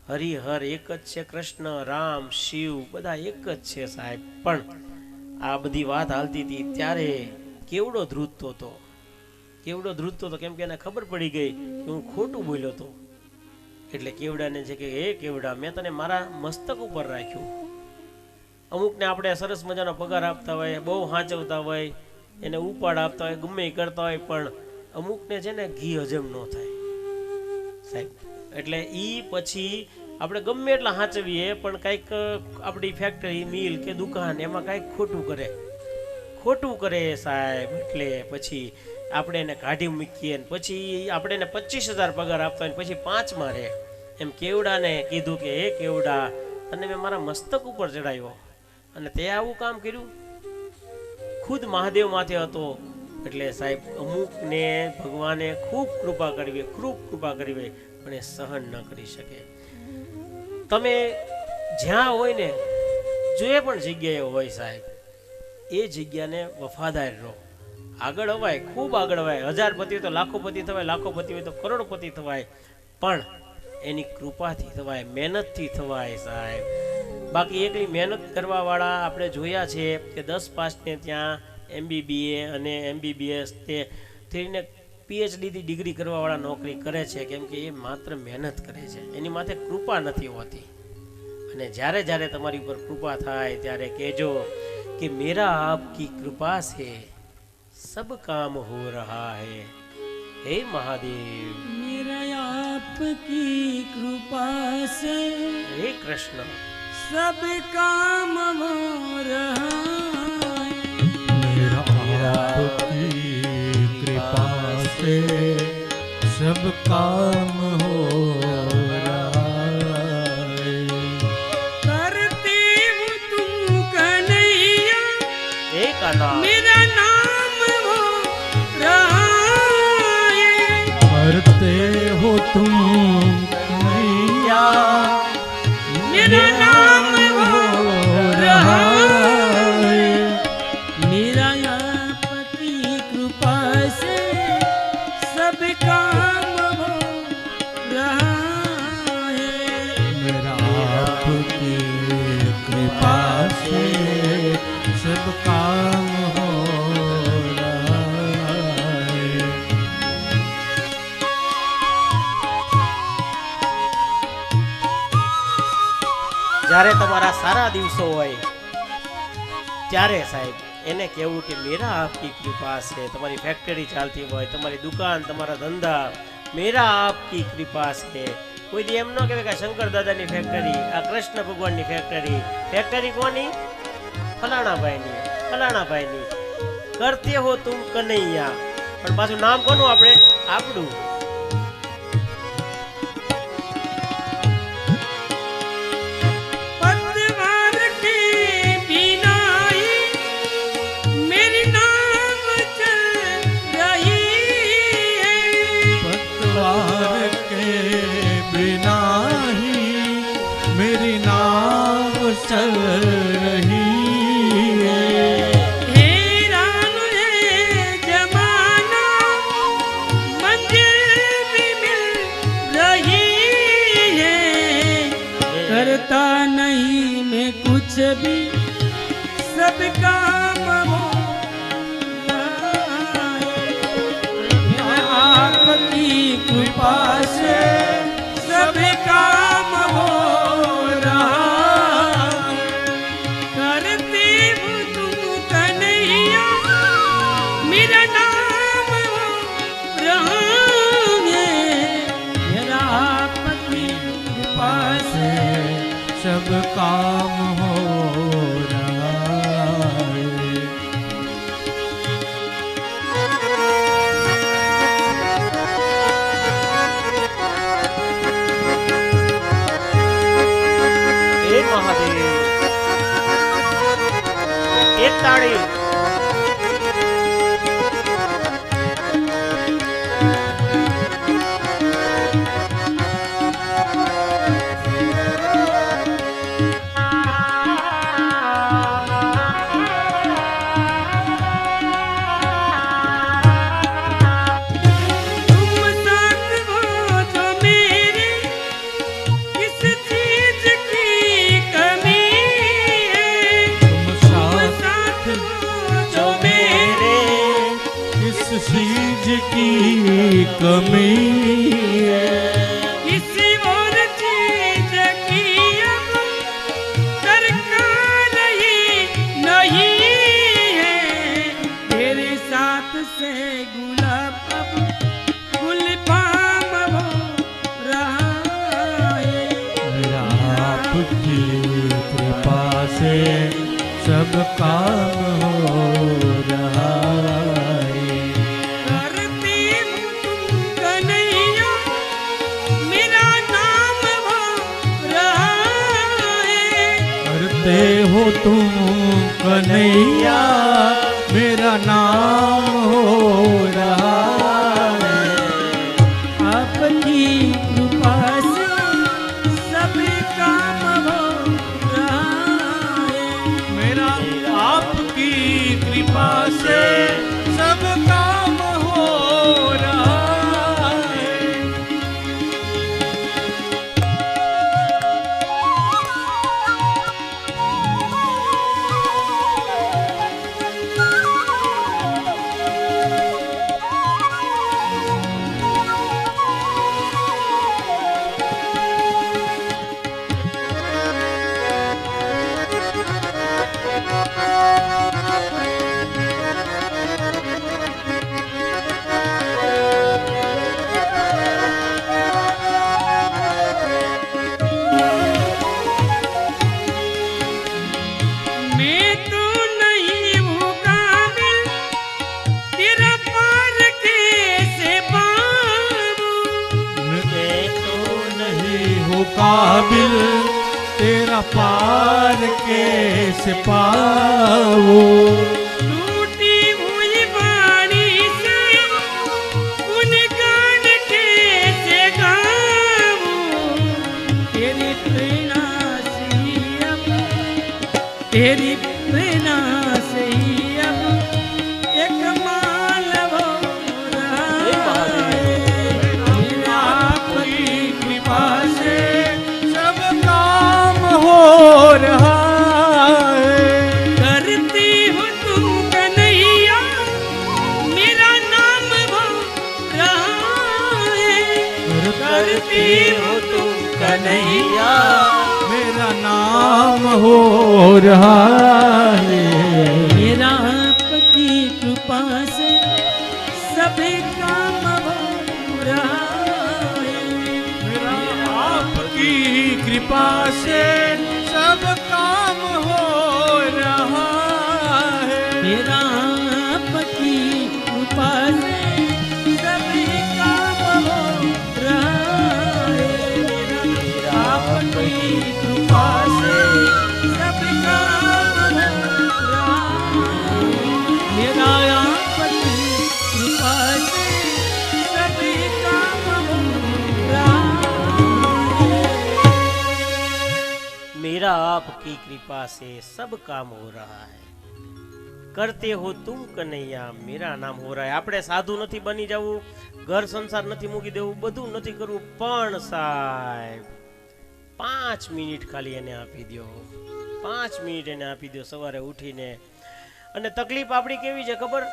હરિહર એક જ છે, કૃષ્ણ, રામ, શિવ બધા એક જ છે સાહેબ. પણ આ બધી વાત હાલતી હતી ત્યારે કેવડો ધ્રુજતો હતો, કેમ કે એને ખબર પડી ગઈ કે હું ખોટું બોલ્યો હતો. એટલે કેવડાને છે કે હે કેવડા, મેં તને મારા મસ્તક ઉપર રાખ્યું. અમુકને આપણે સરસ મજાનો પગાર આપતા હોય, બહુ હાંચવતા હોય, એને ઉપાડ આપતા હોય, ગમે એ કરતા હોય, પણ અમુકને છે ને ઘી હજમ ન થાય સાહેબ. એટલે ઈ પછી આપણે ગમે એટલા હાંચવીએ પણ કંઈક આપણી ફેક્ટરી, મિલ કે દુકાન એમાં કંઈક ખોટું કરે સાહેબ. એટલે પછી આપણે એને કાઢી મૂકીએ ને પછી આપણે એને 25,000 પગાર આપતા હોય પછી 5માં રહે. એમ કેવડાને કીધું કે હે કેવડા, તને મેં મારા મસ્તક ઉપર ચડાવ્યો અને તે આવું કામ કર્યું. ખુદ મહાદેવ માથે હતો. એટલે સાહેબ, અમુકને ભગવાને ખૂબ કૃપા કરવી પણ એ સહન ન કરી શકે. તમે જ્યાં હોય ને, જે પણ જગ્યાએ હોય સાહેબ, એ જગ્યાને વફાદાર રહો. આગળ અવાય, ખૂબ આગળ અવાય. 1000પતિ હોય તો લાખોપતિ થવાય, લાખોપતિ હોય તો કરોડપતિ થવાય, પણ એની કૃપાથી થવાય, મહેનતથી થવાય સાહેબ. બાકી એકલી મહેનત કરવા વાળા આપણે જોયા છે કે 10 પાસને ત્યાં MBBA અને MBBS તે થઈને PhD થી ડિગ્રી કરવા વાળા નોકરી કરે છે, કેમ કે એ માત્ર મહેનત કરે છે, એની માથે કૃપા નથી હોતી. અને જ્યારે જ્યારે તમારી ઉપર કૃપા થાય ત્યારે કહેજો કે મેરા આપકી કૃપા સે सब काम हो रहा है. हे महादेव, मेरा आपकी कृपा से हे कृष्ण, सब काम हो रहा है. मेरा आपकी कृपा से सब काम हो रहा है. करते हो तुम कन्हैया, एक नाम मेरा नाम हो रहा है. करते हो तुम कन्हैया, मेरा नाम हो रहा है. જ્યારે તમારા સારા દિવસો હોય ત્યારે સાહેબ એને કહેવું કે મેરા આપકી કૃપા છે. તમારી ફેક્ટરી ચાલતી હોય, તમારી દુકાન, તમારા ધંધા, મેરા આપકી કૃપા છે. કોઈ દી એમ ન કહેવાય કે શંકર દાદાની ફેક્ટરી, આ કૃષ્ણ ભગવાનની ફેક્ટરી. ફેક્ટરી કોની? ફલાણા ભાઈની. કરતે હો તુમ કનૈયા, પણ પાછું નામ કોનું? આપણું. चल रही है हैरान है जमाना मंजिल भी मिल रही है करता नहीं मैं कुछ भी सब काम हो आपकी कृपा से सब काम हो सब काम हो रहा है. हे महादेव, एक ताड़ी. चीज की कमी है किसी और चीज की अब दरकार ही नहीं है तेरे साथ से गुलाब अब गुलफाम हो रहा है आपकी कृपा से सब काम हो रहा है. करते हो तुम कन्हैया मेरा नाम हो रहा है. आपकी कृपा से सब काम हो रहा है मेरा आपकी कृपा से सब काम हो रहा है. काबिल तेरा पार कैसे पाऊं टूटी हुई वाणी से गुणगान कैसे गाऊं तेरी प्रेरणा से अब तेरी प्रेरणा से अब एक माल हो रहा है आपकी कृपा से हो रहा है. करती हो तुम कन्हैया मेरा नाम हो रहा है करती हो तुम कन्हैया मेरा नाम रहा है। मेरा आपकी कृपा से सभी काम हो रहा है। मेरा आपकी कृपा से सब काम हो रहा है। मेरा आपकी कृपा से सभी काम हो रहा है। मेरा आपकी कृपा से सभी काम हो रहा है। मेरा आपकी कृपा से सभी काम हो रहा है। मेरा आपकी कृपा से सब काम हो रहा है, करते हो तुम कन्हैયા मेरा नाम हो रहा है। આપણે સાધુ નથી બની જવું, ઘર સંસાર નથી મૂકી દેવું, બધું નથી કરવું, પણ સાહેબ 5 મિનિટ ખાલી એને આપી દો, 5 મિનિટ એને આપી દો સવારે ઉઠીને. અને તકલીફ આપણી કેવી છે ખબર?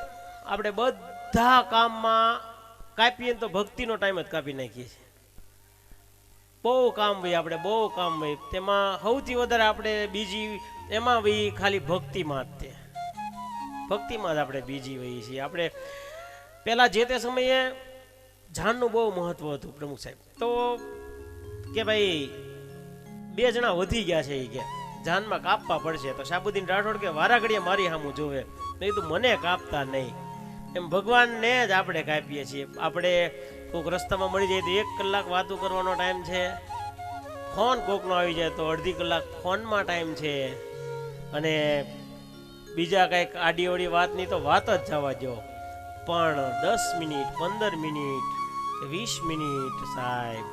આપણે બધા કામમાં કાપીએ તો ભક્તિનો ટાઈમ જ કાપી નાખીએ છીએ. બહુ કામ ભાઈ, આપણે બહુ કામ ભાઈ, તેમાં સૌથી વધારે આપણે બીજી એમાં ભાઈ ખાલી ભક્તિમાં જ તે ભક્તિમાં જ આપણે બીજી વહી છીએ. આપણે પહેલાં જે તે સમયે જાનનું બહુ મહત્વ હતું પ્રમુખ સાહેબ. તો કે ભાઈ 2 જણા વધી ગયા છે, એ કે જાનમાં કાપવા પડશે. તો શાહબુદ્દીન રાઠોડ કે વારા ઘડીએ મારી સામું જોવે, મેં કીધું મને કાપતા નહીં. એમ ભગવાનને જ આપણે કાપીએ છીએ. આપણે કોઈક રસ્તામાં મળી જાય તો 1 કલાક વાતો કરવાનો ટાઈમ છે, ફોન કોકનો આવી જાય તો અડધી કલાક ફોનમાં ટાઈમ છે, અને બીજા કંઈક આડીઓડી વાતની તો વાત જ જવા દો. પણ 10 મિનિટ 15 મિનિટ 20 મિનિટ સાહેબ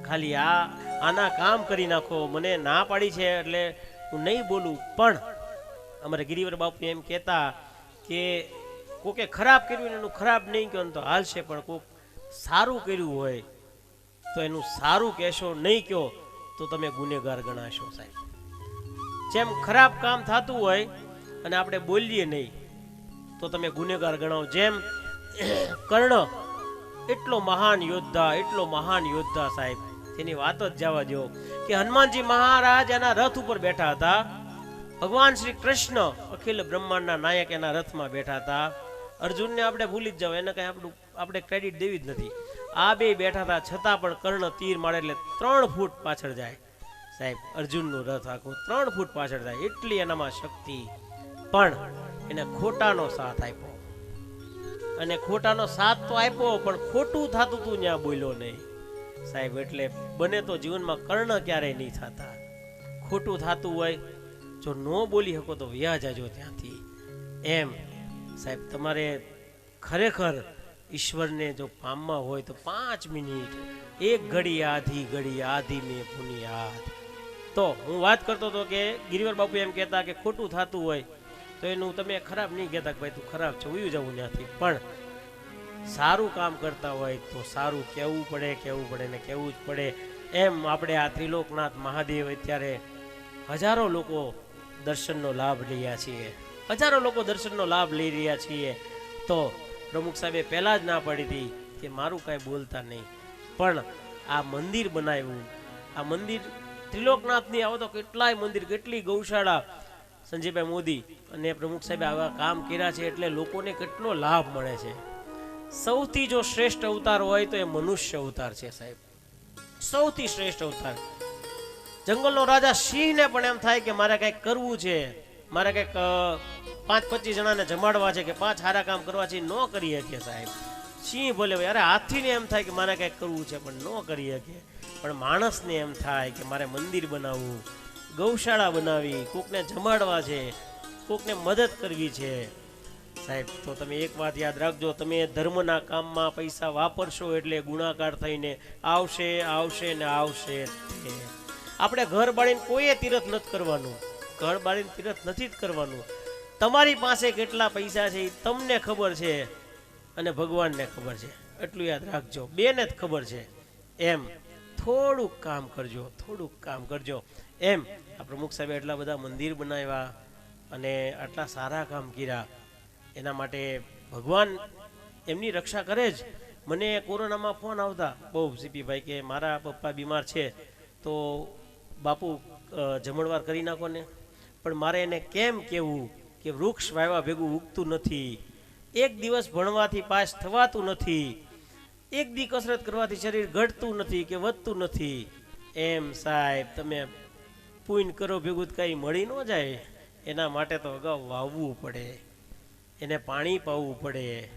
ખાલી આના કામ કરી નાખો. મને ના પાડી છે એટલે હું નહીં બોલું, પણ અમારે ગિરિવર બાપુ એમ કહેતા કે કોકે ખરાબ કર્યું ને એનું ખરાબ નહીં કહો તો હાલશે, પણ કોક સારું કર્યું હોય તો એનું સારું કહેશો, નહીં કહો તો તમે ગુનેગાર ગણાશો સાહેબ. જેમ ખરાબ કામ થતું હોય અને આપણે બોલીએ નહીં તો તમે ગુનેગાર ગણાવો. જેમ કર્ણ એટલો મહાન યોદ્ધા સાહેબ, તેની વાત જ જવા દો કે હનુમાનજી મહારાજ એના રથ ઉપર બેઠા હતા, ભગવાન શ્રી કૃષ્ણ અખિલ બ્રહ્માંડના નાયક એના રથમાં બેઠા હતા. અર્જુનને આપણે ભૂલી જ જાવ, એને કઈ આપણે ક્રેડિટ દેવી જ નથી. આ બે બેઠા હતા છતાં પણ કર્ણ તીર મારે એટલે 3 ફૂટ પાછળ જાય સાહેબ. અર્જુનનું રથ આખું 3 ફૂટ પાછળ જાય, એટલી એનામાં શક્તિ. પણ એને ખોટાનો સાથ આપ્યો, અને ખોટાનો સાથ તો આપ્યો પણ ખોટું થતું તું ત્યાં બોલ્યો નહીં સાહેબ. એટલે બને તો જીવનમાં કર્ણ ક્યારેય નહીં થતા. ખોટું થતું હોય જો ન બોલી શકો તો વ્યા જાજો ત્યાંથી. એમ સાહેબ તમારે ખરેખર ઈશ્વરને જો પામવા હોય તો 5 મિનિટ 1 ઘડી આધી મેં પુનિયાદ. તો હું વાત કરતો હતો કે ગિરિવર બાપુ એમ કહેતા કે ખોટું થતું હોય તો એનું તમે ખરાબ નહીં કહેતા કે ભાઈ તું ખરાબ છે, ઉયું જવું ત્યાંથી. પણ સારું કામ કરતા હોય તો સારું કહેવું પડે ને કહેવું જ પડે. એમ આપણે આ ત્રિલોકનાથ મહાદેવ અત્યારે હજારો લોકો દર્શનનો લાભ લઈ રહ્યા છીએ. તો પ્રમુખ સાહેબે પહેલાં જ ના પાડી હતી કે મારું કાંઈ બોલતા નહીં, પણ આ મંદિર બનાવ્યું, આ મંદિર ત્રિલોકનાથની આવો તો કેટલાય મંદિર, કેટલી ગૌશાળા સંજયભાઈ મોદી અને પ્રમુખ સાહેબે આવા કામ કર્યા છે, એટલે લોકોને કેટલો લાભ મળે છે. સૌથી જો શ્રેષ્ઠ અવતાર હોય તો એ મનુષ્ય અવતાર છે સાહેબ, સૌથી શ્રેષ્ઠ અવતાર. જંગલનો રાજા સિંહને પણ એમ થાય કે મારે કંઈક કરવું છે, મારે કંઈક 5-25 જણાને જમાડવા છે કે 5 સારા કામ કરવા છે, ન કરી શકે સાહેબ. સિંહ બોલે અરે હાથીને એમ થાય કે મારે કંઈક કરવું છે પણ ન કરી શકે. પણ માણસને એમ થાય કે મારે મંદિર બનાવવું, ગૌશાળા બનાવી, કોકને જમાડવા છે, કોકને મદદ કરવી છે સાહેબ. તો તમે એક વાત યાદ રાખજો, તમે ધર્મના કામમાં પૈસા વાપરશો એટલે ગુણાકાર થઈને આવશે. આપણે ઘર બાળીને કોઈએ તીરથ નથી કરવાનું, ઘર બાળીને તીરથ નથી જ કરવાનું. તમારી પાસે કેટલા પૈસા છે એ તમને ખબર છે અને ભગવાનને ખબર છે, એટલું યાદ રાખજો. બેને જ ખબર છે. એમ થોડુંક કામ કરજો. એમ આ પ્રમુખ સાહેબે એટલા બધા મંદિર બનાવ્યા અને આટલા સારા કામ કર્યા, એના માટે ભગવાન એમની રક્ષા કરે જ. મને કોરોનામાં ફોન આવતા બહુ સીપીભાઈ કે મારા પપ્પા બીમાર છે તો બાપુ જમણવાર કરી નાખો ને. પણ મારે એને કેમ કહેવું કે વૃક્ષ વાવ્યા ભેગું ઉગતું નથી, એક દિવસ ભણવાથી પાસ થવાતું નથી, એક દી કસરત કરવાથી શરીર ઘટતું નથી કે વધતું નથી. એમ સાહેબ તમે પૂન કરો ભેગું કંઈ મળી ન જાય. એના માટે તો અગાઉ વાવવું પડે, એને પાણી પાવું પડે,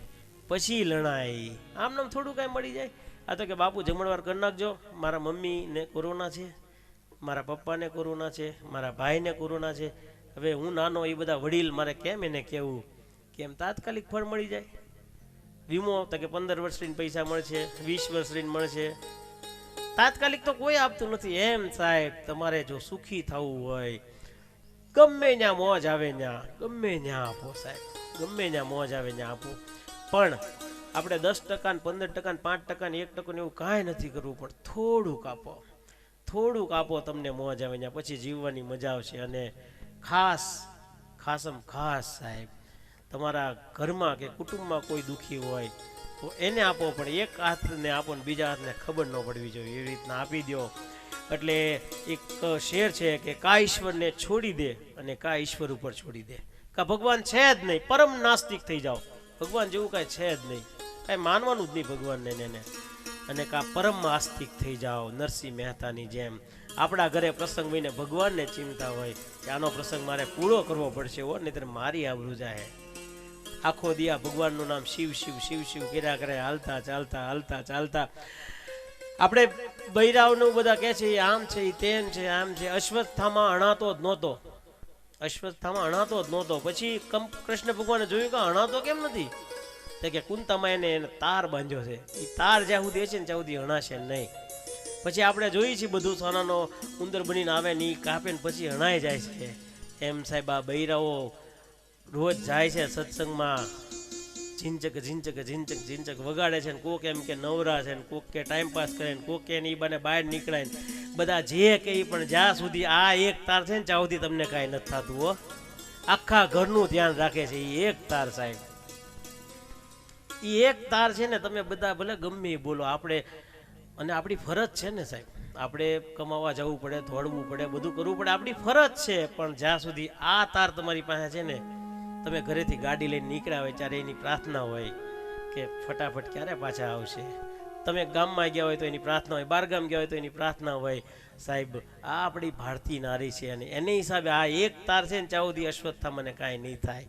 પછી લણાય. આમ નામ થોડું કાંઈ મળી જાય. આ તો કે બાપુ જમણવાર કરી નાખજો, મારા મમ્મીને કોરોના છે, મારા પપ્પાને કોરોના છે, મારા ભાઈને કોરોના છે, હવે હું નાનો એ બધા વડીલ મારે કેમ એને કહેવું કેમ તાત્કાલિક ફળ મળી જાય. વીમો તો કે 15 વર્ષ રહીને પૈસા મળશે, 20 વર્ષ રહીને મળશે, તાત્કાલિક તો કોઈ આપતું નથી. એમ સાહેબ તમારે જો સુખી થવું હોય, ગમે ત્યાં મોજ આવે ત્યાં, ગમે ત્યાં આપો સાહેબ, ગમે ત્યાં મોજ આવે ત્યાં આપો. પણ આપણે 10% ને 15% ને 5% ને 1% એવું કાંઈ નથી કરવું, પણ થોડુંક આપો, થોડુંક આપો, તમને મોજ આવે ત્યાં, પછી જીવવાની મજા આવશે. અને ખાસમ ખાસ સાહેબ તમારા ઘરમાં કે કુટુંબમાં કોઈ દુઃખી હોય તો એને આપો, પણ એક હાથને આપો ને બીજા હાથને ખબર ન પડવી જોઈએ, એવી રીતના આપી દો. એટલે એક શેર છે કે કા ઈશ્વરને છોડી દે અને કા ઈશ્વર ઉપર છોડી દે, કા ભગવાન છે જ નહીં, પરમ નાસ્તિક થઈ જાઓ, ભગવાન જેવું કાંઈ છે જ નહીં, કાંઈ માનવાનું જ નહીં ભગવાનને એને, અને કા પરમ આસ્તિક થઈ જાઓ નરસિંહ મહેતાની જેમ. આપણા ઘરે પ્રસંગ હોઈને ભગવાનને ચિંતા હોય કે આનો પ્રસંગ મારે પૂરો કરવો પડશે હો, નહીંતર મારી આબરૂ જાય. આખો દિયા ભગવાનનું નામ શિવ શિવ શિવ શિવ કર્યા કરે, હાલતા ચાલતા હાલતા ચાલતા. આપણે બૈરાવનું બધા કહે છે આમ છે, તેમ છે, આમ છે. અશ્વત્થામાં અણાતો જ નહોતો, અશ્વત્થામાં અણાતો જ નહોતો. પછી કૃષ્ણ ભગવાને જોયું કે અણાતો કેમ નથી, તો કે કુંતામાં એને તાર બાંધ્યો છે, એ તાર જ્યાં સુધી હશે ને ત્યાં સુધી અણાશે નહીં. પછી આપણે જોઈએ છીએ બધું સોનાનો ઉંદર બનીને આવે ને એ કાપે ને પછી અણાઈ જાય છે. એમ સાહેબ આ બૈરાઓ રોજ જાય છે સત્સંગમાં, ઝીંચક ઝીંચક ઝીંચક ઝીંચક વગાડે છે ને કોક એમ કે નવરા છે ને કોક કે ટાઈમ પાસ કરે ને કોક કે એ બને બહાર નીકળાય ને બધા જે કે પણ જ્યાં સુધી આ એક તાર છે ને ત્યાં સુધી તમને કાંઈ નથી થતું હો. આખા ઘરનું ધ્યાન રાખે છે એ એક તાર સાહેબ, એ એક તાર છે ને. તમે બધા ભલે ગમે એ બોલો, આપણે અને આપણી ફરજ છે ને સાહેબ, આપણે કમાવા જવું પડે, દોડવું પડે, બધું કરવું પડે, આપણી ફરજ છે. પણ જ્યાં સુધી આ તાર તમારી પાસે છે ને, તમે ઘરેથી ગાડી લઈને નીકળ્યા હોય ત્યારે એની પ્રાર્થના હોય કે ફટાફટ ક્યારે પાછા આવશે. તમે ગામમાં ગયા હોય તો એની પ્રાર્થના હોય, બહારગામ ગયા હોય તો એની પ્રાર્થના હોય. સાહેબ આ આપણી ભારતીય નારી છે અને એને હિસાબે આ એક તાર છે ને ત્યાં સુધી અશ્વત્થામાને કાંઈ નહીં થાય.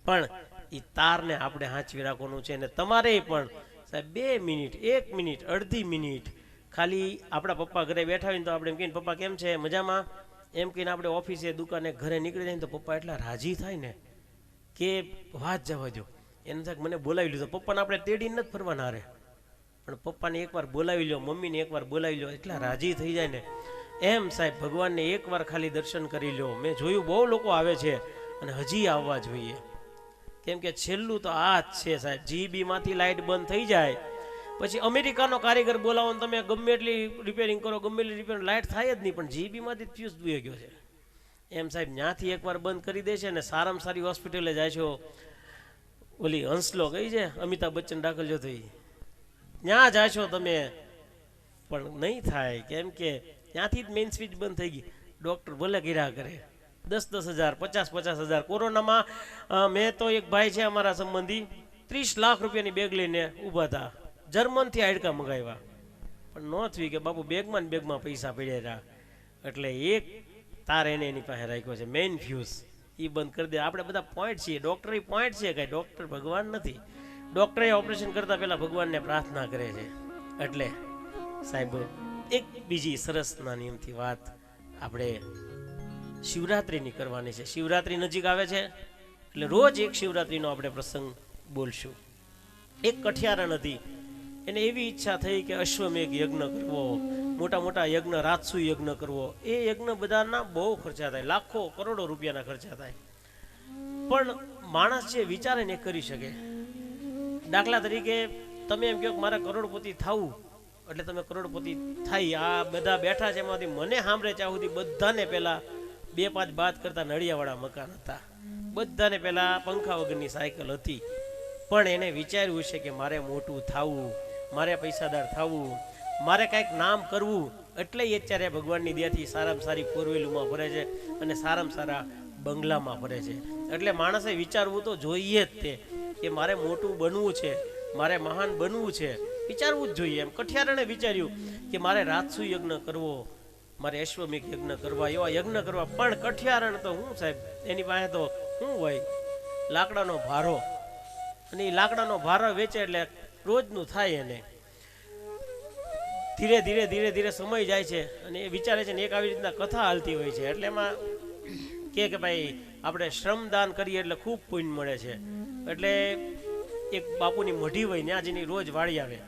પણ એ તારને આપણે હાંચવી રાખવાનું છે. અને તમારે પણ સાહેબ 2 મિનિટ, 1 મિનિટ, અડધી મિનિટ ખાલી આપણા પપ્પા ઘરે બેઠા હોય ને તો આપણે એમ કહીને પપ્પા કેમ છે, મજામાં, એમ કહીને આપણે ઓફિસે દુકાને ઘરે નીકળી જાય ને તો પપ્પા એટલા રાજી થાય ને કે વાત જવા દો. એને સાહેબ મને બોલાવી લીધો, પપ્પાને આપણે તેડીને નથી ફરવાના રે, પણ પપ્પાને એકવાર બોલાવી લો, મમ્મીને એકવાર બોલાવી લો, એટલા રાજી થઈ જાય ને. એમ સાહેબ ભગવાનને એકવાર ખાલી દર્શન કરી લો. મેં જોયું બહુ લોકો આવે છે અને હજી આવવા જોઈએ, કેમ કે છેલ્લું તો આ જ છે સાહેબ. જીબીમાંથી લાઇટ બંધ થઈ જાય પછી અમેરિકાનો કારીગર બોલાવો ને તમે ગમે એટલી રિપેરિંગ કરો, ગમે એટલી રિપેરિંગ, લાઇટ થાય જ નહીં, પણ જીબીમાંથી ફ્યુઝ દુઈ ગયો છે. એમ સાહેબ ત્યાંથી એકવાર બંધ કરી દે છે ને સારામાં સારી હોસ્પિટલે જાય છો, ઓલી હંસલો કઈ છે અમિતાભ બચ્ચન દાખલ જો થઈ, ત્યાં જાય છો તમે, પણ નહીં થાય, કેમ કે ત્યાંથી જ મેઇન સ્વિચ બંધ થઈ ગઈ. ડૉક્ટર ભલે ગીરા કરે 10,000 50,000. કોરોનામાં મેં તો એક ભાઈ છે અમારા સંબંધી 30 લાખ રૂપિયાની બેગ લઈને ઊભા હતા, જર્મનથી હાડકા મંગાવ્યા, પણ ન થયું કે બાપુ બેગમાં ને બેગમાં પૈસા પડ્યા રહ્યા. એટલે એક તાર એને એની પાસે રાખ્યો છે, મેઇન ફ્યુઝ, એ બંધ કરી દે. આપણે બધા પોઈન્ટ છીએ, ડૉક્ટર એ પોઈન્ટ છે, કાંઈ ડૉક્ટર ભગવાન નથી. ડૉક્ટરે ઓપરેશન કરતાં પહેલાં ભગવાનને પ્રાર્થના કરે છે. એટલે સાહેબ એક બીજી સરસ નાની એમથી વાત આપણે શિવરાત્રિની કરવાની છે. શિવરાત્રિ નજીક આવે છે એટલે રોજ એક શિવરાત્રિનો આપણે પ્રસંગ બોલશું. એક કઠિયારણ હતી, એને એવી ઈચ્છા થઈ કે અશ્વમેઘ યજ્ઞ કરવો, મોટા મોટા યજ્ઞ, રાજસુ યજ્ઞ કરવો. એ યજ્ઞ બધાના બહુ ખર્ચા થાય, લાખો કરોડો રૂપિયાના ખર્ચા થાય, પણ માણસ જે વિચારે ને કરી શકે. દાખલા તરીકે તમે એમ કહો કે મારે કરોડપતિ થવું, એટલે તમે કરોડપતિ થાય. આ બધા બેઠા છે એમાંથી મને સાંભળે ત્યાં સુધી બધાને પહેલાં 2-5 બાદ કરતા નળિયાવાળા મકાન હતા, બધાને પહેલાં પંખા વગરની સાયકલ હતી. પણ એને વિચાર્યું છે કે મારે મોટું થવું, મારે પૈસાદાર થવું, મારે કાંઈક નામ કરવું, એટલે એ અત્યારે ભગવાનની દયાથી સારામાં સારી 4 વ્હીલમાં ફરે છે અને સારામાં સારા બંગલામાં ફરે છે. એટલે માણસે વિચારવું તો જોઈએ જ તે કે મારે મોટું બનવું છે, મારે મહાન બનવું છે, વિચારવું જ જોઈએ. એમ કઠિયારણે વિચાર્યું કે મારે રાજસુ યજ્ઞ કરવો, મારે અશ્વમેઘ યજ્ઞ કરવા, એવા યજ્ઞ કરવા. પણ કઠિયારણ તો હું સાહેબ, એની પાસે તો શું હોય? લાકડાનો ભારો. અને એ લાકડાનો ભારો વેચે એટલે રોજનું થાય. એને ધીરે ધીરે ધીરે ધીરે સમય જાય છે અને એ વિચારે છે ને એક આવી રીતના કથા હાલતી હોય છે. એટલે એમાં કે ભાઈ આપણે શ્રમદાન કરીએ એટલે ખૂબ પુણ્ય મળે છે. એટલે એક બાપુની મઢી હોય ને આજની રોજ વાળી આવે.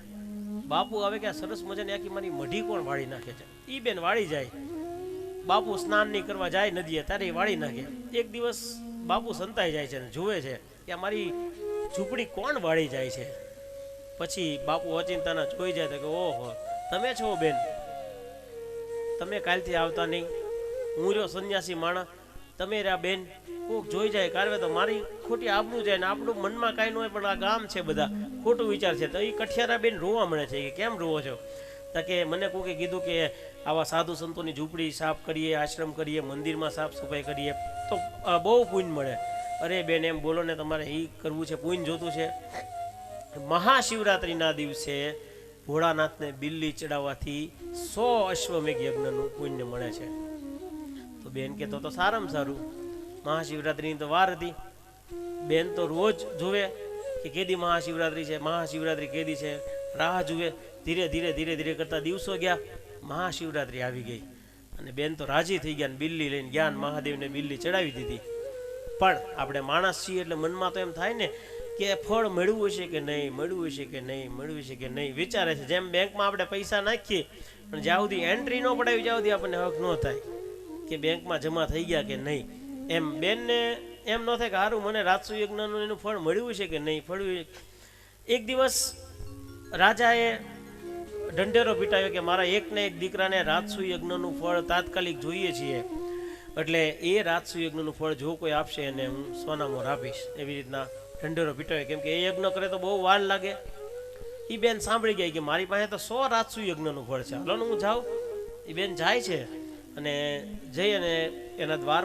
બાપુ આવે કે આ સરસ મજાની આખી મારી મઢી કોણ વાળી નાખે છે? ઈ બેન વાળી જાય. બાપુ સ્નાન નહીં કરવા જાય નદીએ ત્યારે એ વાળી નાખે. એક દિવસ બાપુ સંતાઈ જાય છે ને જુએ છે કે આ મારી ઝૂંપડી કોણ વાળી જાય છે. પછી બાપુ અચિંતાના જોઈ જાય તો કે ઓહો, તમે છો બેન, તમે કાલથી આવતા નહીં, હું રહ્યો સંન્યાસી માણસ, તમે રહ્યા બેન. કોક જોઈ જાય કારવે તો મારી ખોટી આબરૂ જાય ને આપણું મનમાં કાંઈ ન હોય, પણ આ ગામ છે બધા ખોટું વિચાર છે. તો એ કઠિયારા બેન રોવા મળે છે કે કેમ રોવો છો? તો કે મને કોકે કીધું કે આવા સાધુ સંતોની ઝૂંપડી સાફ કરીએ, આશ્રમ કરીએ, મંદિરમાં સાફ સફાઈ કરીએ તો બહુ પુણ્ય મળે. અરે બેન એમ બોલો ને, તમારે એ કરવું છે, પુણ્ય જોતું છે. મહાશિવરાત્રિના દિવસે ભોળાનાથને બિલ્લી ચડાવવાથી 100 અશ્વમેઘ યજ્ઞનું પુણ્ય મળે છે. તો બેન કે તો સારામાં સારું. મહાશિવરાત્રિની તો વાર હતી. બેન તો રોજ જોવે કે કેદી મહાશિવરાત્રિ છે, મહાશિવરાત્રિ કેદી છે, રાહ જુએ. ધીરે ધીરે ધીરે ધીરે કરતા દિવસો ગયા, મહાશિવરાત્રિ આવી ગઈ અને બેન તો રાજી થઈ ગયા. બિલ્લી લઈને જ્ઞાન મહાદેવને બિલ્લી ચડાવી દીધી. પણ આપણે માણસ છીએ એટલે મનમાં તો એમ થાય ને કે ફળ મેળવું છે કે નહીં, મેળવું છે કે નહીં, મેળવું છે કે નહીં, વિચારે છે. જેમ બેંકમાં આપણે પૈસા નાખીએ પણ જ્યાં સુધી એન્ટ્રી ન પડાવી જ્યાં સુધી આપણને હક ન થાય કે બેંકમાં જમા થઈ ગયા કે નહીં, એમ બેનને એમ ન થાય કે સારું મને રાજસુ યજ્ઞનું એનું ફળ મળ્યું છે કે નહીં ફળ્યું. એક દિવસ રાજાએ ઢંઢેરો પીટાવ્યો કે મારા એકને એક દીકરાને રાજસુ યજ્ઞનું ફળ તાત્કાલિક જોઈએ છીએ, એટલે એ રાજસુ યજ્ઞનું ફળ જો કોઈ આપશે એને હું સોનામોર આપીશ. એવી રીતના ઢંઢેરો પીટાવ્યો, કેમ કે એ યજ્ઞ કરે તો બહુ વાર લાગે. એ બેન સાંભળી ગઈ કે મારી પાસે તો 100 રાજસુ યજ્ઞનું ફળ છે, હાલો હું જાઉં. એ બેન જાય છે અને જઈ અને એના દ્વાર